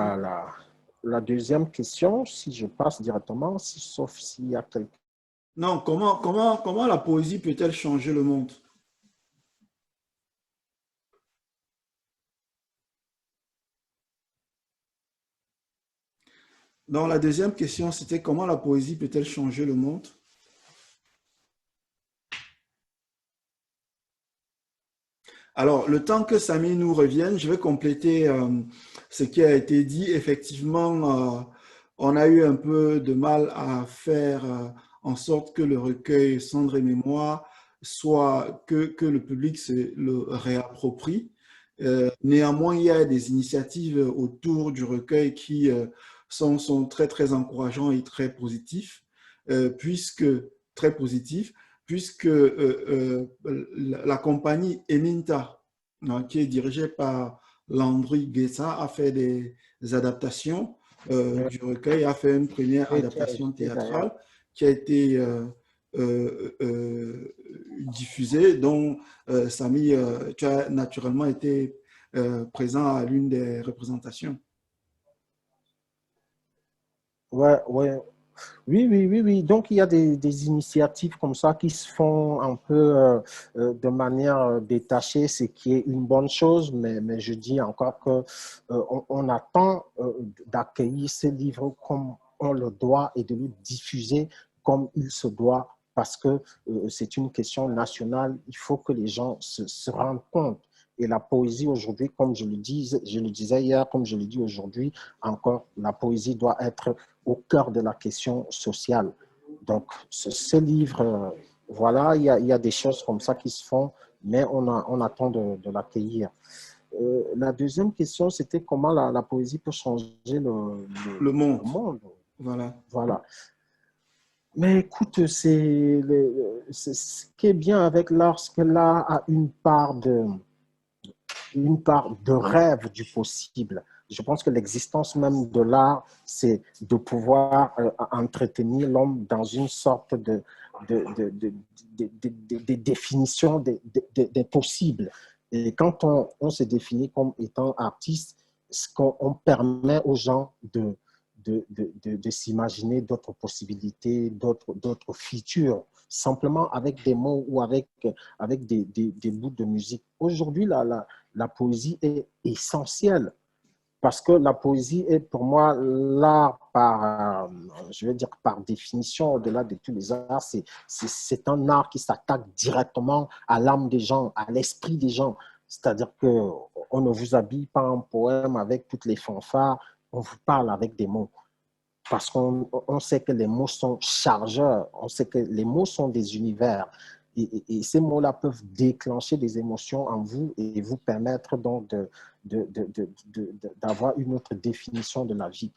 Speaker 2: la deuxième question, si je passe directement, sauf s'il y a quelqu'un.
Speaker 1: Non, comment la poésie peut-elle changer le monde? Donc, la deuxième question, c'était comment la poésie peut-elle changer le monde? Alors, le temps que Samy nous revienne, je vais compléter ce qui a été dit. Effectivement, on a eu un peu de mal à faire en sorte que le recueil Cendre et Mémoire soit que le public se le réapproprie. Néanmoins, il y a des initiatives autour du recueil qui sont très, très encourageants et très positifs, puisque très positifs, puisque la compagnie Eminta, qui est dirigée par Landry Guessa, a fait des adaptations du recueil, a fait une première
Speaker 2: J'ai été
Speaker 1: adaptation
Speaker 2: invité d'ailleurs.
Speaker 1: théâtrale qui a été diffusée, dont Samy, tu as naturellement été présent à l'une des représentations.
Speaker 2: Ouais, ouais. Oui, oui, oui, oui. Donc, il y a des initiatives comme ça qui se font un peu de manière détachée, ce qui est une bonne chose, mais je dis encore que on attend d'accueillir ces livres comme on le doit et de le diffuser comme il se doit parce que c'est une question nationale. Il faut que les gens se rendent compte. Et la poésie aujourd'hui, comme je le disais hier, comme je le dis aujourd'hui, encore, la poésie doit être au cœur de la question sociale. Donc, ce livre, voilà, il y a des choses comme ça qui se font, mais on attend de l'accueillir. La deuxième question, c'était comment la poésie peut changer
Speaker 1: Le
Speaker 2: le
Speaker 1: monde,
Speaker 2: monde.
Speaker 1: voilà.
Speaker 2: Voilà. Mais écoute, ce qui est bien avec l'art, c'est que l'art a une part de rêve du possible. Je pense que l'existence même de l'art, c'est de pouvoir entretenir l'homme dans une sorte de définition des possibles. Et quand on se définit comme étant artiste, ce qu'on permet aux gens de s'imaginer d'autres possibilités, d'autres futurs, simplement avec des mots ou avec des bouts de musique. Aujourd'hui, la poésie est essentielle parce que la poésie est pour moi l'art je veux dire par définition, au-delà de tous les arts, c'est un art qui s'attaque directement à l'âme des gens, à l'esprit des gens. C'est-à-dire qu'on ne vous habille pas un poème avec toutes les fanfares, on vous parle avec des mots. Parce qu'on sait que les mots sont chargeurs, on sait que les mots sont des univers. Et ces mots-là peuvent déclencher des émotions en vous et vous permettre donc d'avoir une autre définition de la vie.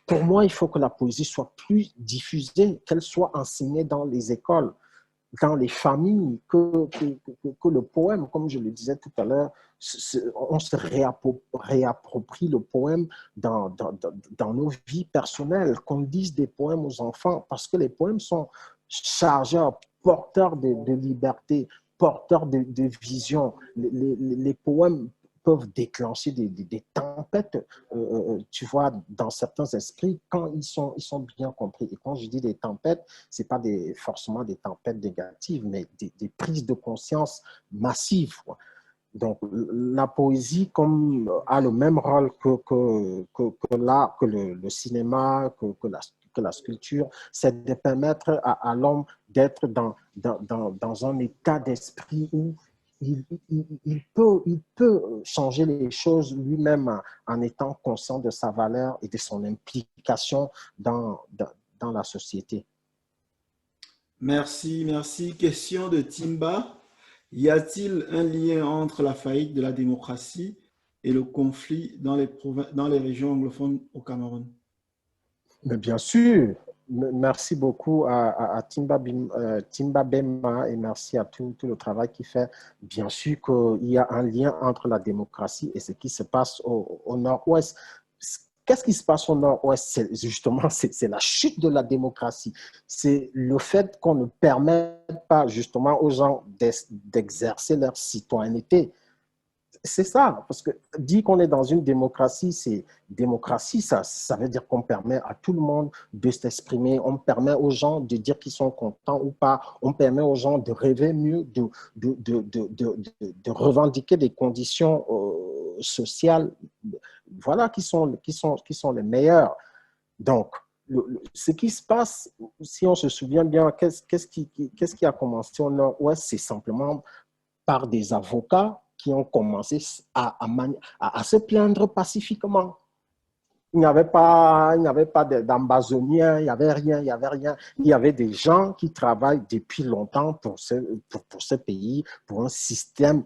Speaker 2: Pour moi, il faut que la poésie soit plus diffusée, qu'elle soit enseignée dans les écoles, dans les familles, que le poème, comme je le disais tout à l'heure, on se réapproprie le poème dans nos vies personnelles, qu'on dise des poèmes aux enfants, parce que les poèmes sont chargeurs, porteurs de liberté, porteurs de vision. Les poèmes peuvent déclencher des tempêtes, tu vois, dans certains esprits, quand ils sont bien compris. Et quand je dis des tempêtes, ce n'est pas forcément des tempêtes négatives, mais des prises de conscience massives. Quoi. Donc, la poésie comme, a le même rôle que le cinéma, que la sculpture, c'est de permettre à l'homme d'être dans un état d'esprit où il peut changer les choses lui-même en étant conscient de sa valeur et de son implication dans la société.
Speaker 1: Merci, merci. Question de Timba. Y a-t-il un lien entre la faillite de la démocratie et le conflit dans les régions anglophones au Cameroun?
Speaker 2: Mais bien sûr, merci beaucoup à Timba Bema et merci à tout le travail qu'il fait. Bien sûr qu'il y a un lien entre la démocratie et ce qui se passe au nord-ouest. Qu'est-ce qui se passe au nord-ouest? Justement, c'est la chute de la démocratie. C'est le fait qu'on ne permette pas justement aux gens d'exercer leur citoyenneté. C'est ça, parce que dire qu'on est dans une démocratie, c'est démocratie, ça veut dire qu'on permet à tout le monde de s'exprimer, on permet aux gens de dire qu'ils sont contents ou pas, on permet aux gens de rêver mieux, de revendiquer des conditions sociales, voilà, qui sont les meilleures. Donc, ce qui se passe, si on se souvient bien, qu'est-ce qui a commencé au Nord-Ouest, c'est simplement par des avocats qui ont commencé à se plaindre pacifiquement. Il n'y avait pas d'ambazoniens, il n'y avait rien, il n'y avait rien. Il y avait des gens qui travaillent depuis longtemps pour ce pays, pour un système,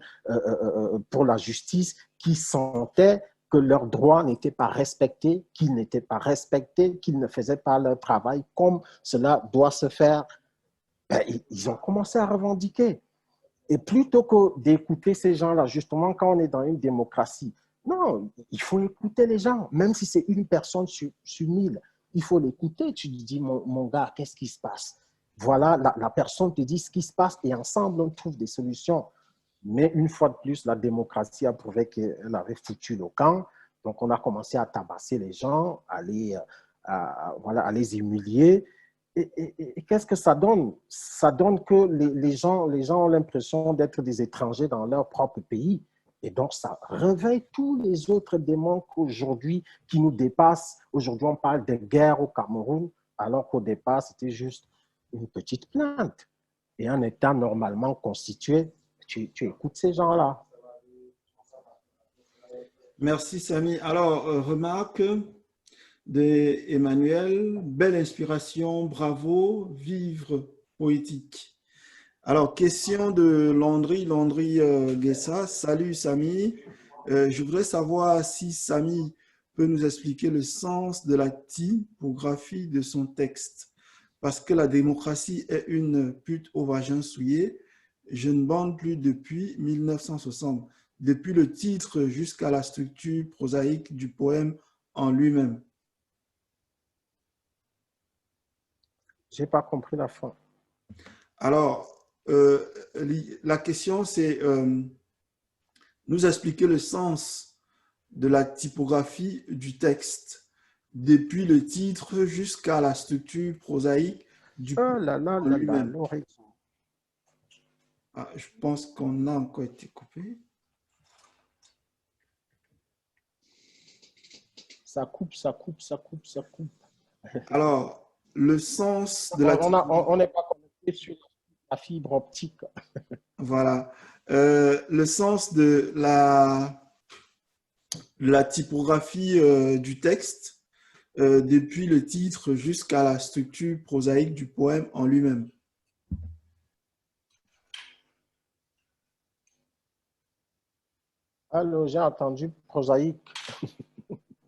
Speaker 2: pour la justice, qui sentaient que leurs droits n'étaient pas respectés, qu'ils n'étaient pas respectés, qu'ils ne faisaient pas leur travail comme cela doit se faire. Ben, ils ont commencé à revendiquer. Et plutôt que d'écouter ces gens-là, justement, quand on est dans une démocratie, non, il faut écouter les gens, même si c'est une personne sur 1000. Il faut l'écouter. Tu lui dis, mon gars, qu'est-ce qui se passe? Voilà, la personne te dit ce qui se passe et ensemble, on trouve des solutions. Mais une fois de plus, la démocratie a prouvé qu'elle avait foutu le camp. Donc, on a commencé à tabasser les gens, voilà, à les humilier. Et qu'est-ce que ça donne? Ça donne que les gens ont l'impression d'être des étrangers dans leur propre pays. Et donc, ça réveille tous les autres démons qu'aujourd'hui, qui nous dépassent. Aujourd'hui, on parle de guerre au Cameroun, alors qu'au départ, c'était juste une petite plainte. Et un État normalement constitué, tu écoutes ces gens-là.
Speaker 1: Merci, Samy. Alors, remarque d'Emmanuel, belle inspiration, bravo, vivre poétique. Alors, question de Landry Guessa. Salut, Samy. Je voudrais savoir si Samy peut nous expliquer le sens de la typographie de son texte. Parce que la démocratie est une pute au vagin souillé. Je ne bande plus depuis 1960, depuis le titre jusqu'à la structure prosaïque du poème en lui-même.
Speaker 2: Je n'ai pas compris la fin.
Speaker 1: Alors, la question, c'est nous expliquer le sens de la typographie du texte, depuis le titre jusqu'à la structure prosaïque du
Speaker 2: Oh là
Speaker 1: poème
Speaker 2: là
Speaker 1: en
Speaker 2: là là,
Speaker 1: lui-même.
Speaker 2: l'oreille.
Speaker 1: Ah, je pense qu'on a encore été coupé.
Speaker 2: Ça coupe, ça coupe, ça coupe, ça coupe.
Speaker 1: Alors, le sens de la typographie,
Speaker 2: On n'est pas connecté sur la fibre optique.
Speaker 1: voilà. Le sens de la typographie du texte, depuis le titre jusqu'à la structure prosaïque du poème en lui-même.
Speaker 2: Alors, j'ai entendu prosaïque.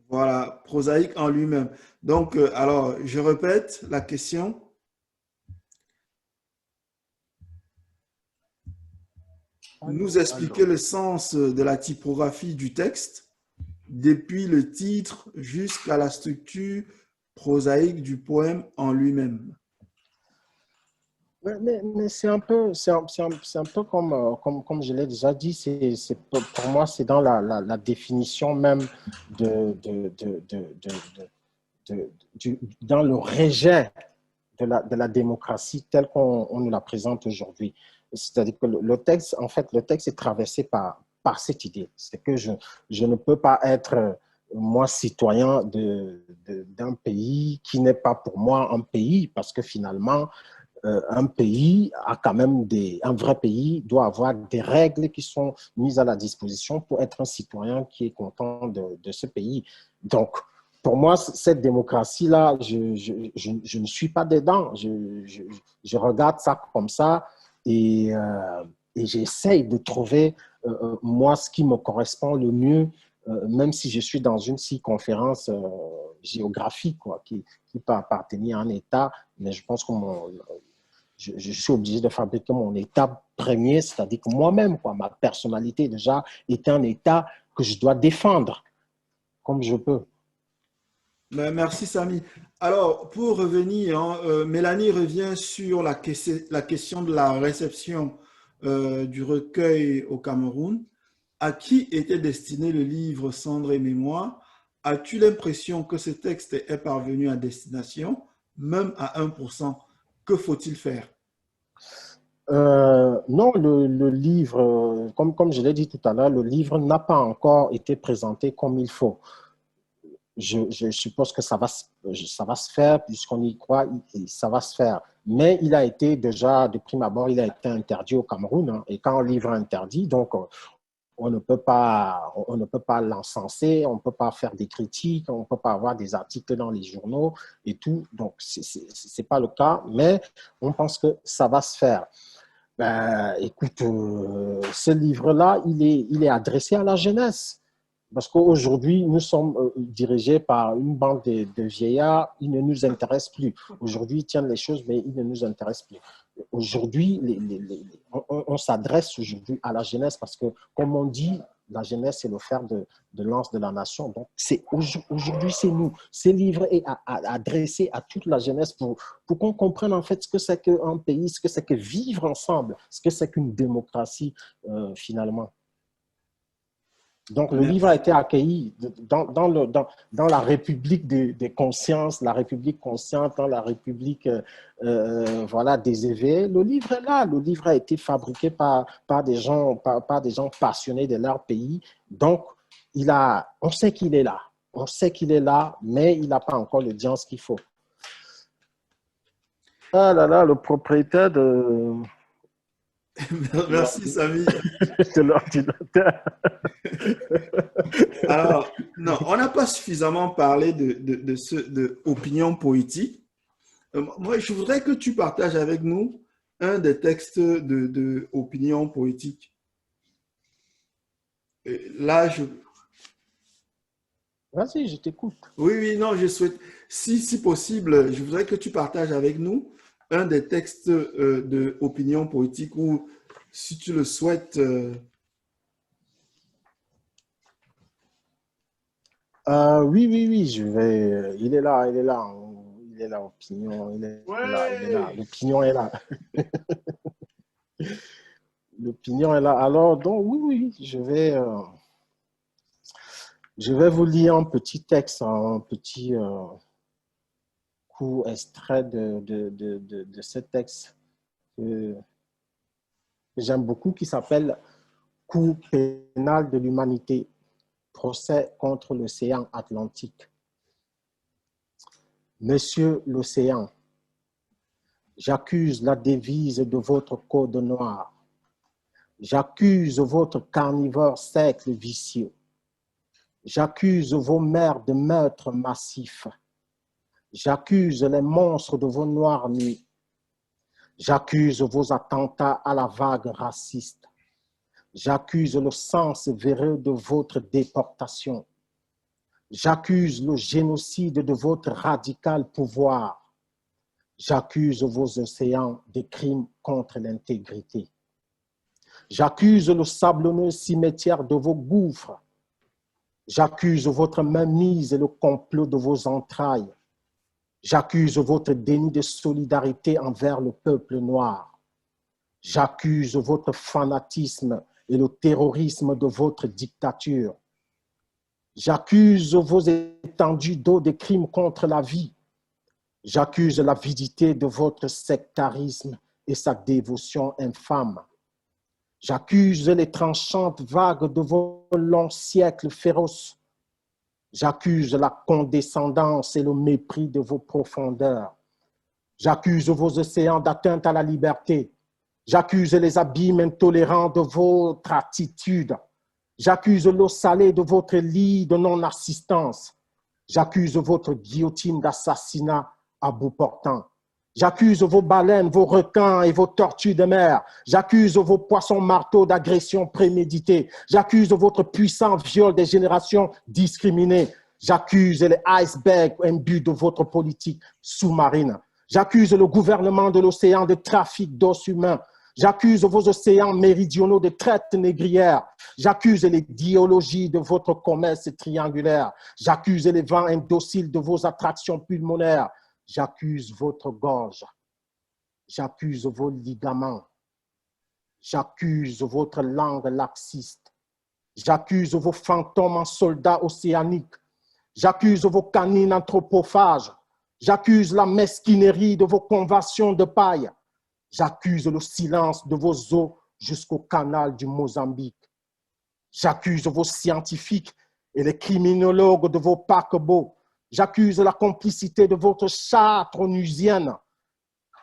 Speaker 1: Voilà, prosaïque en lui-même. Donc, alors, je répète la question. Nous expliquer
Speaker 2: Alors.
Speaker 1: le sens de la typographie du texte, depuis le titre jusqu'à la structure prosaïque du poème en lui-même.
Speaker 2: Mais c'est un peu, c'est un peu comme, comme je l'ai déjà dit, pour moi, c'est dans la définition même dans le rejet de la démocratie telle qu'on nous la présente aujourd'hui. C'est-à-dire que le texte, en fait, le texte est traversé par cette idée. C'est que je ne peux pas être, moi, citoyen d'un pays qui n'est pas pour moi un pays, parce que finalement, un pays a quand même un vrai pays doit avoir des règles qui sont mises à la disposition pour être un citoyen qui est content de ce pays. Donc, pour moi, cette démocratie-là, je ne suis pas dedans. Je regarde ça comme ça et j'essaye de trouver, moi, ce qui me correspond le mieux, même si je suis dans une circonférence géographique quoi, qui peut appartenir à un État, mais je pense que je suis obligé de fabriquer mon état premier, c'est-à-dire que moi-même, quoi, ma personnalité déjà est un état que je dois défendre comme je peux.
Speaker 1: Merci, Samy. Alors, pour revenir, hein, Mélanie revient sur la question de la réception du recueil au Cameroun. À qui était destiné le livre Cendres et Mémoire? As-tu l'impression que ce texte est parvenu à destination, même à 1%? Que faut-il faire?
Speaker 2: Non, le livre, comme je l'ai dit tout à l'heure, le livre n'a pas encore été présenté comme il faut. Je suppose que ça va se faire, puisqu'on y croit, ça va se faire. Mais il a été déjà, de prime abord, il a été interdit au Cameroun. Hein, et quand un livre est interdit, donc on ne peut pas l'encenser, on ne peut pas faire des critiques, on ne peut pas avoir des articles dans les journaux et tout. Donc, ce n'est pas le cas, mais on pense que ça va se faire. Ben, écoute, ce livre-là, il est adressé à la jeunesse. Parce qu'aujourd'hui, nous sommes dirigés par une bande de vieillards, ils ne nous intéressent plus. Aujourd'hui, ils tiennent les choses, mais ils ne nous intéressent plus. Aujourd'hui, on s'adresse aujourd'hui à la jeunesse parce que, comme on dit, la jeunesse, c'est le fer de lance de la nation. Donc, aujourd'hui, c'est nous. Ce livre est adressé à toute la jeunesse pour qu'on comprenne en fait ce que c'est qu'un pays, ce que c'est que vivre ensemble, ce que c'est qu'une démocratie finalement. Donc, le livre a
Speaker 1: Merci.
Speaker 2: été accueilli dans la République des consciences, la République consciente, dans la République voilà, des éveillés. Le livre est là. Le livre a été fabriqué par des gens passionnés de leur pays. Donc, on sait qu'il est là. On sait qu'il est là, mais il n'a pas encore l'audience qu'il faut. Ah là là, le propriétaire
Speaker 1: Merci, Samy.
Speaker 2: de l'ordinateur.
Speaker 1: Alors, non, on n'a pas suffisamment parlé de opinion politique. Moi, je voudrais que tu partages avec nous un des textes de opinion politique. Là,
Speaker 2: Vas-y, je t'écoute.
Speaker 1: oui, oui, non, je souhaite, si possible, je voudrais que tu partages avec nous un des textes de opinion politique ou, si tu le souhaites,
Speaker 2: Oui, oui, oui, je vais. Il est là, il est là. Il est là, opinion. Il est là, il est là.
Speaker 1: ouais.
Speaker 2: L'opinion est là. L'opinion est là. Alors, donc, oui, oui, je vais vous lire un petit texte, un petit court extrait de ce texte que, que j'aime beaucoup, qui s'appelle Cour pénale de l'humanité, procès contre l'océan Atlantique. Monsieur l'océan, j'accuse la devise de votre code noir. J'accuse votre carnivore cercle vicieux. J'accuse vos mers de meurtres massifs. J'accuse les monstres de vos noires nuits. J'accuse vos attentats à la vague raciste. J'accuse le sens véreux de votre déportation. J'accuse le génocide de votre radical pouvoir. J'accuse vos océans de crimes contre l'intégrité. J'accuse le sablonneux cimetière de vos gouffres. J'accuse votre mainmise et le complot de vos entrailles. J'accuse votre déni de solidarité envers le peuple noir. J'accuse votre fanatisme et le terrorisme de votre dictature. J'accuse vos étendues d'eau de crimes contre la vie. J'accuse l'avidité de votre sectarisme et sa dévotion infâme. J'accuse les tranchantes vagues de vos longs siècles féroces. J'accuse la condescendance et le mépris de vos profondeurs. J'accuse vos océans d'atteinte à la liberté. J'accuse les abîmes intolérants de votre attitude. J'accuse l'eau salée de votre lit de non-assistance. J'accuse votre guillotine d'assassinat à bout portant. J'accuse vos baleines, vos requins et vos tortues de mer. J'accuse vos poissons marteaux d'agression préméditée. J'accuse votre puissant viol des générations discriminées. J'accuse les icebergs imbus de votre politique sous-marine. J'accuse le gouvernement de l'océan de trafic d'os humains. J'accuse vos océans méridionaux de traite négrière. J'accuse les idéologies de votre commerce triangulaire. J'accuse les vents indociles de vos attractions pulmonaires. J'accuse votre gorge. J'accuse vos ligaments. J'accuse votre langue laxiste. J'accuse vos fantômes en soldats océaniques. J'accuse vos canines anthropophages. J'accuse la mesquinerie de vos conventions de paille. J'accuse le silence de vos eaux jusqu'au canal du Mozambique. J'accuse vos scientifiques et les criminologues de vos paquebots. J'accuse la complicité de votre charte onusienne.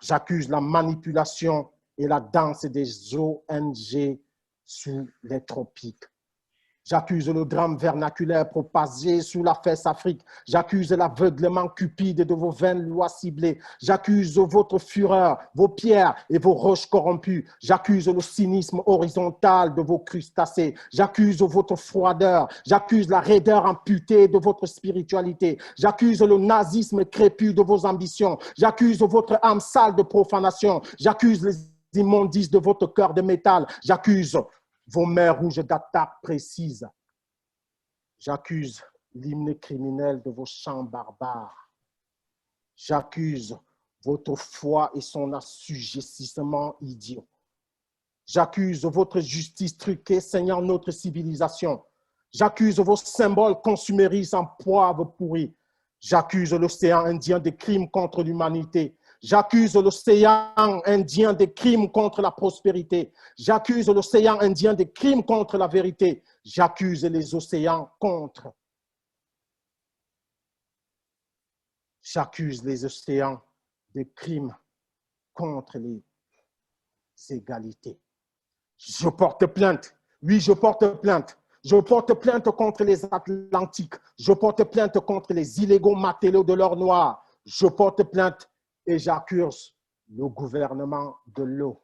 Speaker 2: J'accuse la manipulation et la danse des ONG sous les tropiques. J'accuse le drame vernaculaire propagé sous la fesse Afrique. J'accuse l'aveuglement cupide de vos vaines lois ciblées. J'accuse votre fureur, vos pierres et vos roches corrompues. J'accuse le cynisme horizontal de vos crustacés. J'accuse votre froideur. J'accuse la raideur amputée de votre spiritualité. J'accuse le nazisme crépus de vos ambitions. J'accuse votre âme sale de profanation. J'accuse les immondices de votre cœur de métal. J'accuse vos mers rouges d'attaque précises. J'accuse l'hymne criminel de vos chants barbares. J'accuse votre foi et son assujettissement idiot. J'accuse votre justice truquée saignant notre civilisation.
Speaker 3: J'accuse vos symboles consuméristes en poivre pourri. J'accuse l'océan Indien des crimes contre l'humanité. J'accuse l'océan Indien des crimes contre la prospérité. J'accuse l'océan Indien des crimes contre la vérité. J'accuse les océans contre. J'accuse les océans des crimes contre les égalités. Je porte plainte. Oui, je porte plainte. Je porte plainte contre les Atlantiques. Je porte plainte contre les illégaux matelots de l'or noir. Je porte plainte et j'accuse le gouvernement de l'eau.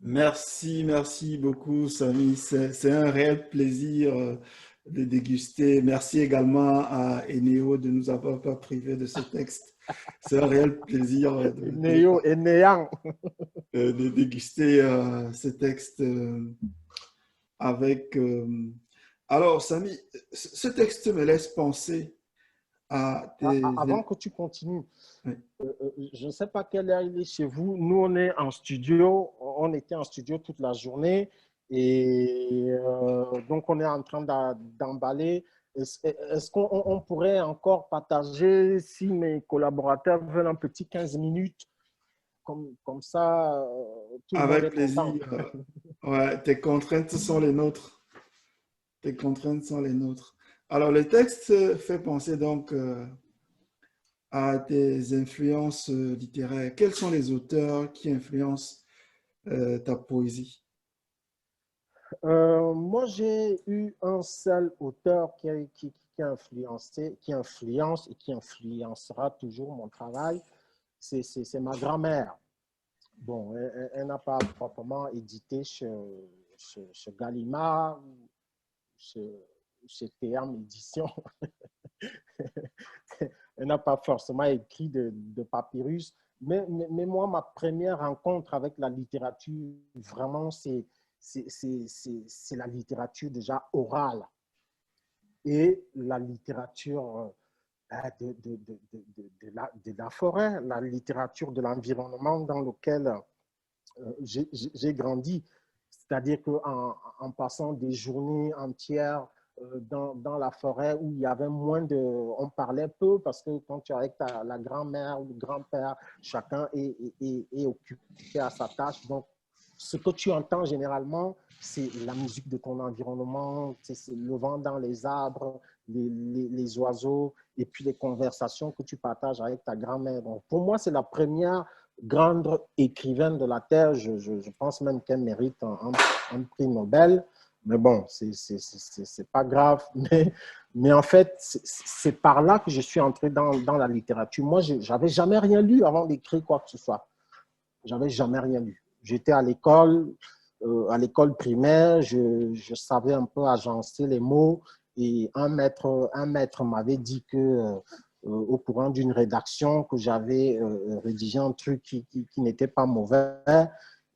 Speaker 1: Merci, merci beaucoup, Samy. C'est un réel plaisir de déguster. Merci également à Eneo de nous avoir pas privé de ce texte. C'est un réel plaisir
Speaker 3: Néo et néant.
Speaker 1: de déguster ce texte avec... Alors, Samy, ce texte me laisse penser à tes...
Speaker 3: Avant que tu continues,
Speaker 1: oui.
Speaker 3: Je ne sais pas quelle heure il est chez vous. Nous, on est en studio. On était en studio toute la journée. Et donc, on est en train d'emballer. Est-ce qu'on pourrait encore partager, si mes collaborateurs veulent, un petit 15 minutes, comme ça, tout le monde
Speaker 1: Avec
Speaker 3: est
Speaker 1: plaisir. Ouais, tes contraintes sont les nôtres. Tes contraintes sont les nôtres. Alors, le texte fait penser donc à tes influences littéraires. Quels sont les auteurs qui influencent ta poésie?
Speaker 3: Moi, j'ai eu un seul auteur qui a influencé, qui influence et qui influencera toujours mon travail. C'est ma grand-mère. Bon, elle n'a pas proprement édité chez Gallimard, chez TM Édition. Elle n'a pas forcément écrit de papyrus. Mais moi, ma première rencontre avec la littérature, vraiment, c'est la littérature déjà orale et la littérature de la forêt, la littérature de l'environnement dans lequel j'ai grandi. C'est-à-dire qu'en passant des journées entières dans la forêt où il y avait moins de... On parlait peu parce que quand tu es avec la grand-mère ou le grand-père, chacun est occupé à sa tâche. Donc, ce que tu entends généralement, c'est la musique de ton environnement, c'est le vent dans les arbres, les oiseaux, et puis les conversations que tu partages avec ta grand-mère. Donc, pour moi, c'est la première grande écrivaine de la Terre. Je pense même qu'elle mérite un prix Nobel. Mais bon, c'est pas grave. Mais en fait, c'est par là que je suis entré dans la littérature. Moi, j'avais jamais rien lu avant d'écrire quoi que ce soit. J'avais jamais rien lu. J'étais à l'école primaire, je savais un peu agencer les mots et un maître m'avait dit que au courant d'une rédaction que j'avais rédigé un truc qui n'était pas mauvais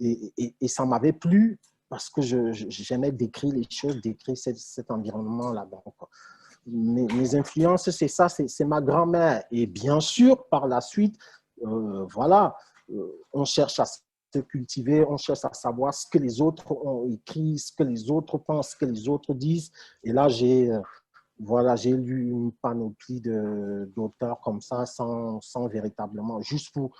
Speaker 3: et ça m'avait plu parce que j'aimais décrire les choses, décrire cet environnement-là. Donc, mes influences, c'est ça, c'est ma grand-mère. Et bien sûr, par la suite, voilà, on cherche à se cultiver, on cherche à savoir ce que les autres ont écrit, ce que les autres pensent, ce que les autres disent. Et là, voilà, j'ai lu une panoplie d'auteurs comme ça, sans véritablement, juste pour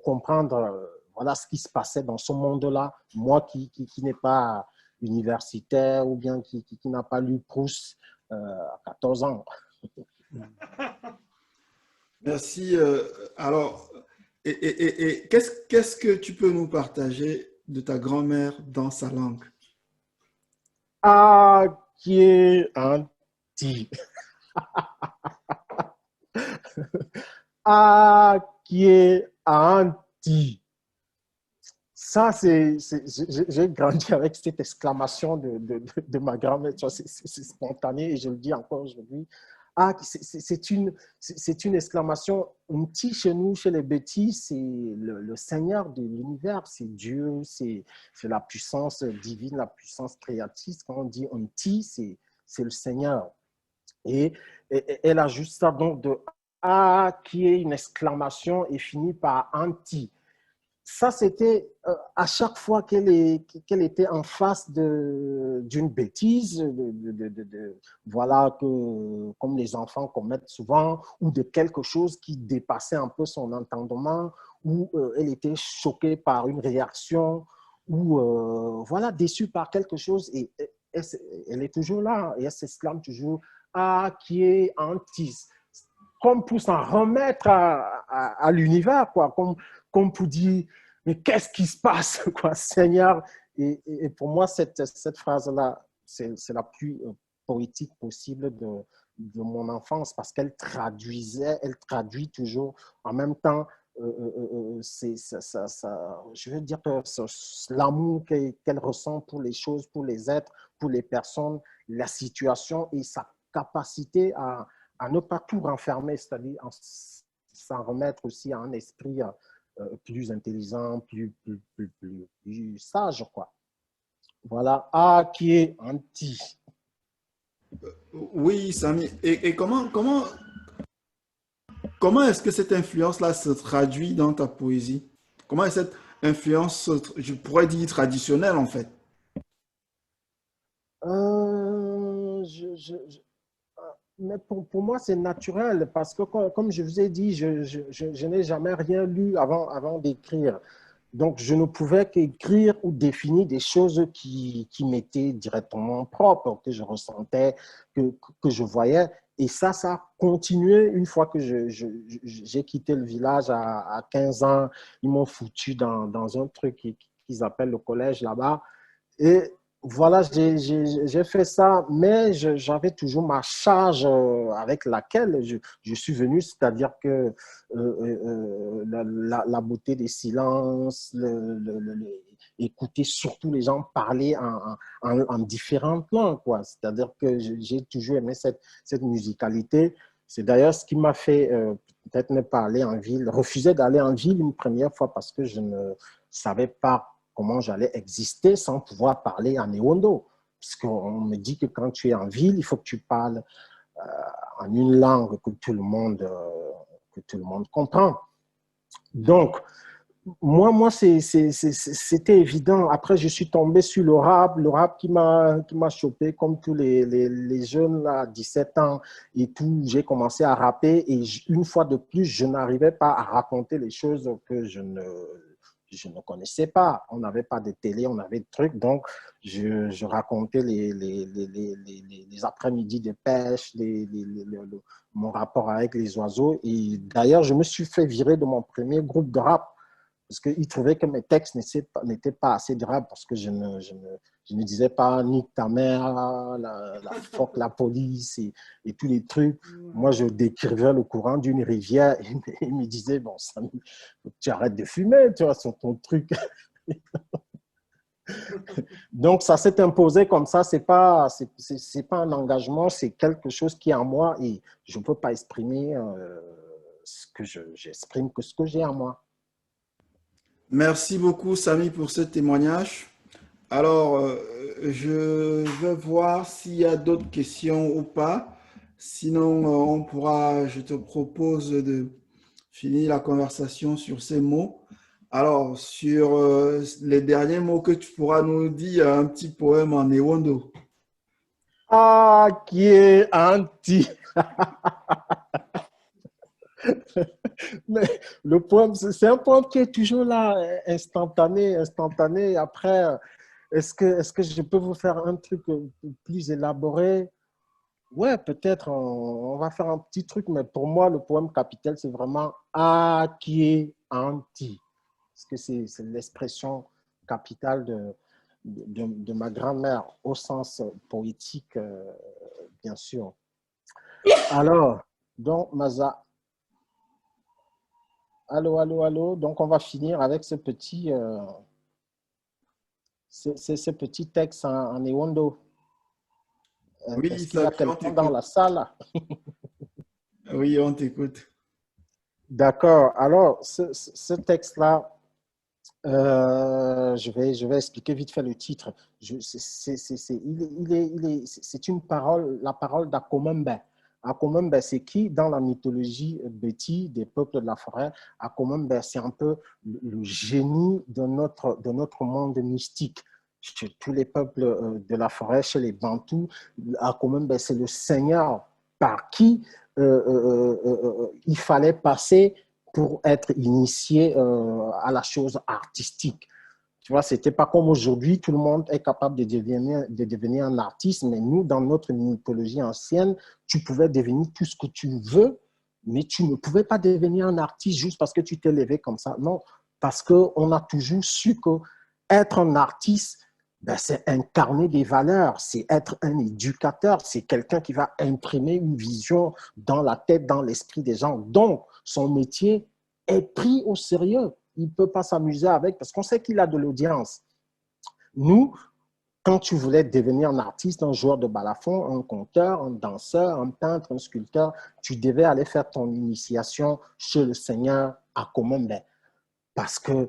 Speaker 3: comprendre voilà, ce qui se passait dans ce monde-là. Moi qui n'ai pas universitaire ou bien qui n'a pas lu Proust à 14 ans.
Speaker 1: Merci. Alors, et qu'est-ce que tu peux nous partager de ta grand-mère dans sa langue?
Speaker 3: Ah, qui est anti. Ah, qui est anti. Ça, j'ai grandi avec cette exclamation de ma grand-mère. C'est spontané et je le dis encore aujourd'hui. Ah, c'est une exclamation. Un petit chez nous, chez les bêtis, c'est le Seigneur de l'univers, c'est Dieu, c'est la puissance divine, la puissance créatrice. Quand on dit un petit, c'est le Seigneur. Et elle ajoute ça donc de A qui est une exclamation et finit par anti. ça, c'était à chaque fois qu'elle était en face d'une bêtise, voilà, comme les enfants commettent souvent, ou de quelque chose qui dépassait un peu son entendement, ou elle était choquée par une réaction, ou voilà, déçue par quelque chose, et elle est toujours là, et elle s'exclame toujours, ah, qui est anti, comme pour s'en remettre à l'univers, quoi, comme pour dire, mais qu'est-ce qui se passe, quoi, Seigneur? Et pour moi, cette phrase-là, c'est la plus poétique possible de mon enfance parce qu'elle traduisait, elle traduit toujours en même temps, je veux dire que l'amour qu'elle ressent pour les choses, pour les êtres, pour les personnes, la situation et sa capacité à ne pas tout renfermer, c'est-à-dire s'en remettre aussi à un esprit plus intelligent, plus sage, quoi. Voilà, A qui est anti.
Speaker 1: Oui, Samy. Et comment est-ce que cette influence-là se traduit dans ta poésie? Comment est cette influence, je pourrais dire traditionnelle en fait?
Speaker 3: Euh, je, je, je, mais pour moi, c'est naturel parce que, comme je vous ai dit, je n'ai jamais rien lu avant d'écrire. Donc, je ne pouvais qu'écrire ou définir des choses qui m'étaient directement propres, que je ressentais, que je voyais. Et ça a continué une fois que j'ai quitté le village à 15 ans. Ils m'ont foutu dans un truc qu'ils appellent le collège là-bas. Et voilà, j'ai fait ça, mais j'avais toujours ma charge avec laquelle je suis venu, c'est-à-dire que la beauté des silences, écouter surtout les gens parler en différentes langues, quoi. C'est-à-dire que j'ai toujours aimé cette musicalité. C'est d'ailleurs ce qui m'a fait peut-être ne pas aller en ville, refuser d'aller en ville une première fois parce que je ne savais pas comment j'allais exister sans pouvoir parler en Ewondo. Parce qu'on me dit que quand tu es en ville, il faut que tu parles en une langue que tout le monde comprend. Donc, moi c'était évident. Après, je suis tombé sur le rap qui m'a chopé comme tous les jeunes là, à 17 ans et tout. J'ai commencé à rapper et une fois de plus, je n'arrivais pas à raconter les choses que je ne connaissais pas. On n'avait pas de télé, on avait de trucs. Donc, je racontais les après-midi de pêche, mon rapport avec les oiseaux. Et d'ailleurs, je me suis fait virer de mon premier groupe de rap parce qu'ils trouvaient que mes textes n'étaient pas assez durables parce que je ne disais pas nique ta mère, fuck la police et tous les trucs. Moi, je décrivais le courant d'une rivière et ils me disaient, bon, ça, tu arrêtes de fumer, tu vois, sur ton truc. Donc, ça s'est imposé comme ça. C'est pas un engagement, c'est quelque chose qui est en moi et je ne peux pas exprimer ce que j'exprime que ce que j'ai en moi.
Speaker 1: Merci beaucoup, Samy, pour ce témoignage. Alors, je vais voir s'il y a d'autres questions ou pas. Sinon, je te propose de finir la conversation sur ces mots. Alors, sur les derniers mots que tu pourras nous dire, un petit poème en Ewondo.
Speaker 3: Ah, qui est anti. Mais le poème, c'est un poème qui est toujours là, instantané. Après, est-ce que je peux vous faire un truc plus élaboré? Ouais, peut-être on va faire un petit truc, mais pour moi, le poème capital, c'est vraiment A qui est anti. Parce que c'est l'expression capitale de ma grand-mère au sens poétique, bien sûr. Alors, donc, Maza, allô, allô, allô. Donc, on va finir avec ce petit texte en Ewondo.
Speaker 1: Oui,
Speaker 3: Est-ce qu'il y a
Speaker 1: Samy, on
Speaker 3: quelqu'un dans
Speaker 1: t'écoute.
Speaker 3: la salle?
Speaker 1: Oui, on t'écoute.
Speaker 3: D'accord. Alors, ce texte-là, je vais expliquer vite fait le titre. C'est une parole, la parole d'Akomembe. Akomembe, c'est qui dans la mythologie Béti des peuples de la forêt? Akomembe, c'est un peu le génie de notre monde mystique. Chez tous les peuples de la forêt, chez les Bantous, Akomembe, c'est le seigneur par qui il fallait passer pour être initié à la chose artistique. Tu vois, c'était pas comme aujourd'hui, tout le monde est capable de devenir un artiste, mais nous, dans notre mythologie ancienne, tu pouvais devenir tout ce que tu veux, mais tu ne pouvais pas devenir un artiste juste parce que tu t'es levé comme ça. Non, parce qu'on a toujours su que être un artiste, ben, c'est incarner des valeurs, c'est être un éducateur, c'est quelqu'un qui va imprimer une vision dans la tête, dans l'esprit des gens. Donc, son métier est pris au sérieux. Il ne peut pas s'amuser avec parce qu'on sait qu'il a de l'audience. Nous, quand tu voulais devenir un artiste, un joueur de balafon, un conteur, un danseur, un peintre, un sculpteur, tu devais aller faire ton initiation chez le Seigneur à Komembe. Parce que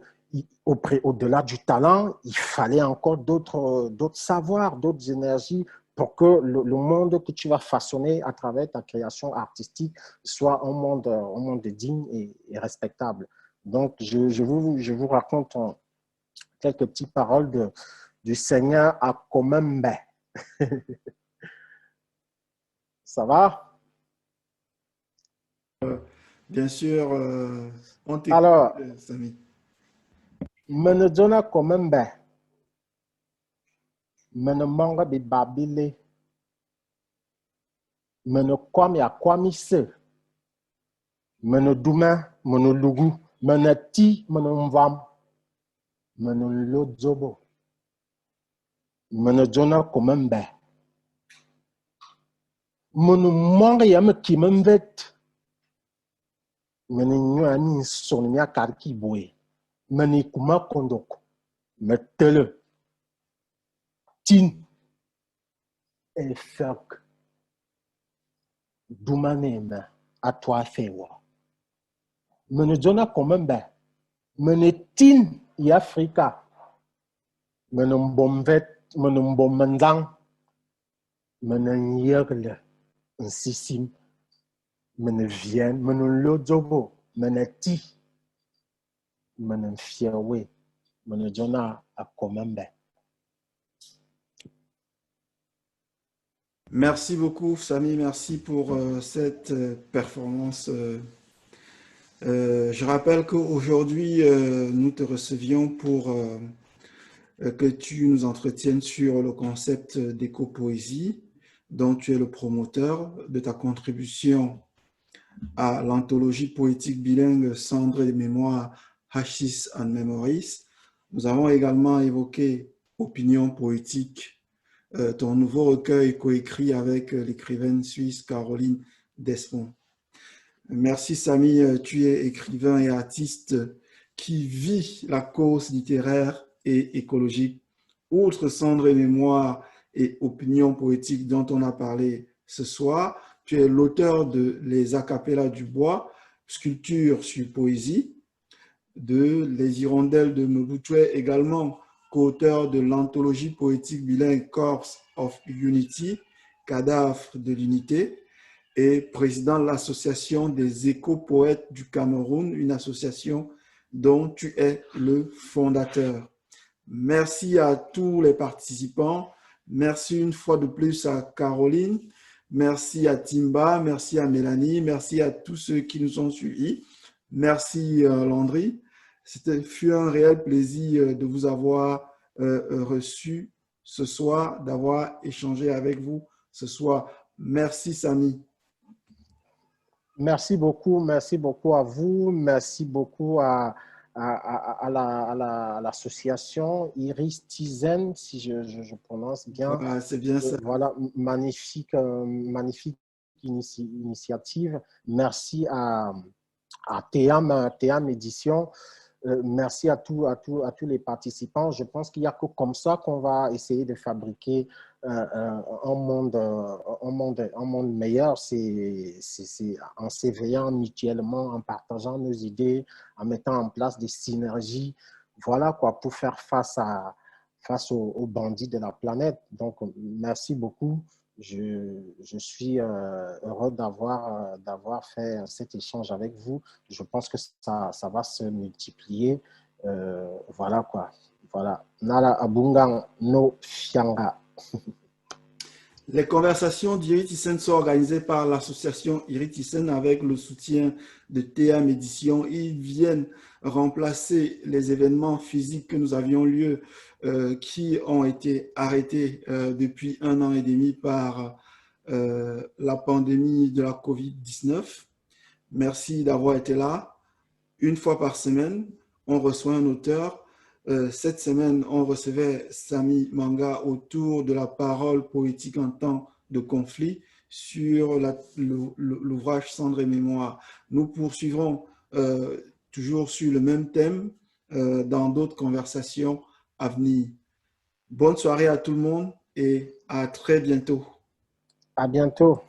Speaker 3: au-delà du talent, il fallait encore d'autres savoirs, d'autres énergies pour que le monde que tu vas façonner à travers ta création artistique soit un monde digne et respectable. Donc, je vous raconte quelques petites paroles du Seigneur Akomembe. Ça va?
Speaker 1: Bien sûr, on t'écoute,
Speaker 3: Alors,
Speaker 1: Samy.
Speaker 3: Menedona Komembe, Menemanga de Babile, Menekwami Akwami Se, Meneduma, Menolugu, Meneti, Menemvam, Menelodzobo, Menedona Komembe, Menemanga Yame Kimemvet, Menenyani Sonia Karki Boe, Menekuma Kondok, Metele, Tin, Efek, Dumaneme, à toi Fewa. Menedona Komembe, Menetin Yafrika, Menembomvet, Menembomendang, Menenyegle, Nsisim, Menevien, Menelodzobo, Meneti, Menenfiewe, Menedona Akomembe.
Speaker 1: Merci beaucoup, Samy. Merci pour cette performance. Je rappelle qu'aujourd'hui, nous te recevions pour que tu nous entretiennes sur le concept d'éco-poésie, dont tu es le promoteur de ta contribution à l'anthologie poétique bilingue Cendres et mémoires Hashish and Memories. Nous avons également évoqué Opinion poétique, ton nouveau recueil coécrit avec l'écrivaine suisse Caroline Desmond. Merci Samy, tu es écrivain et artiste qui vit la cause littéraire et écologique. Outre Cendres et mémoires et Opinion poétique dont on a parlé ce soir, tu es l'auteur de Les Acapellas du bois, sculpture sur poésie, de Les Hirondelles de Mebutwe, également co-auteur de l'anthologie poétique bilingue Corpse of Unity, Cadavre de l'unité, et président de l'association des éco-poètes du Cameroun, une association dont tu es le fondateur. Merci à tous les participants. Merci une fois de plus à Caroline. Merci à Timba. Merci à Mélanie. Merci à tous ceux qui nous ont suivis. Merci Landry. C'était fut un réel plaisir de vous avoir reçu ce soir, d'avoir échangé avec vous ce soir. Merci Samy.
Speaker 3: Merci beaucoup à vous, merci beaucoup à l'association Iris Tizen, si je prononce bien.
Speaker 1: Voilà, c'est bien ça.
Speaker 3: Voilà, magnifique initiative. Merci à Théam Édition. Merci à tous les participants. Je pense qu'il n'y a que comme ça qu'on va essayer de fabriquer un monde meilleur. C'est en s'éveillant mutuellement, en partageant nos idées, en mettant en place des synergies. Voilà quoi, pour faire face aux bandits de la planète. Donc, merci beaucoup. je suis heureux d'avoir fait cet échange avec vous. Je pense que ça va se multiplier. Voilà quoi. Voilà. Nala abungang no fianga.
Speaker 1: Les conversations d'Iritisen sont organisées par l'association Iritisen avec le soutien de TA Médition. Ils viennent remplacer les événements physiques que nous avions lieu, qui ont été arrêtés depuis 1 an et demi par la pandémie de la COVID-19. Merci d'avoir été là. Une fois par semaine, on reçoit un auteur. Cette semaine, on recevait Samy Manga autour de la parole poétique en temps de conflit sur l'ouvrage Cendre et Mémoire. Nous poursuivrons toujours sur le même thème dans d'autres conversations à venir. Bonne soirée à tout le monde et à très bientôt.
Speaker 3: À bientôt.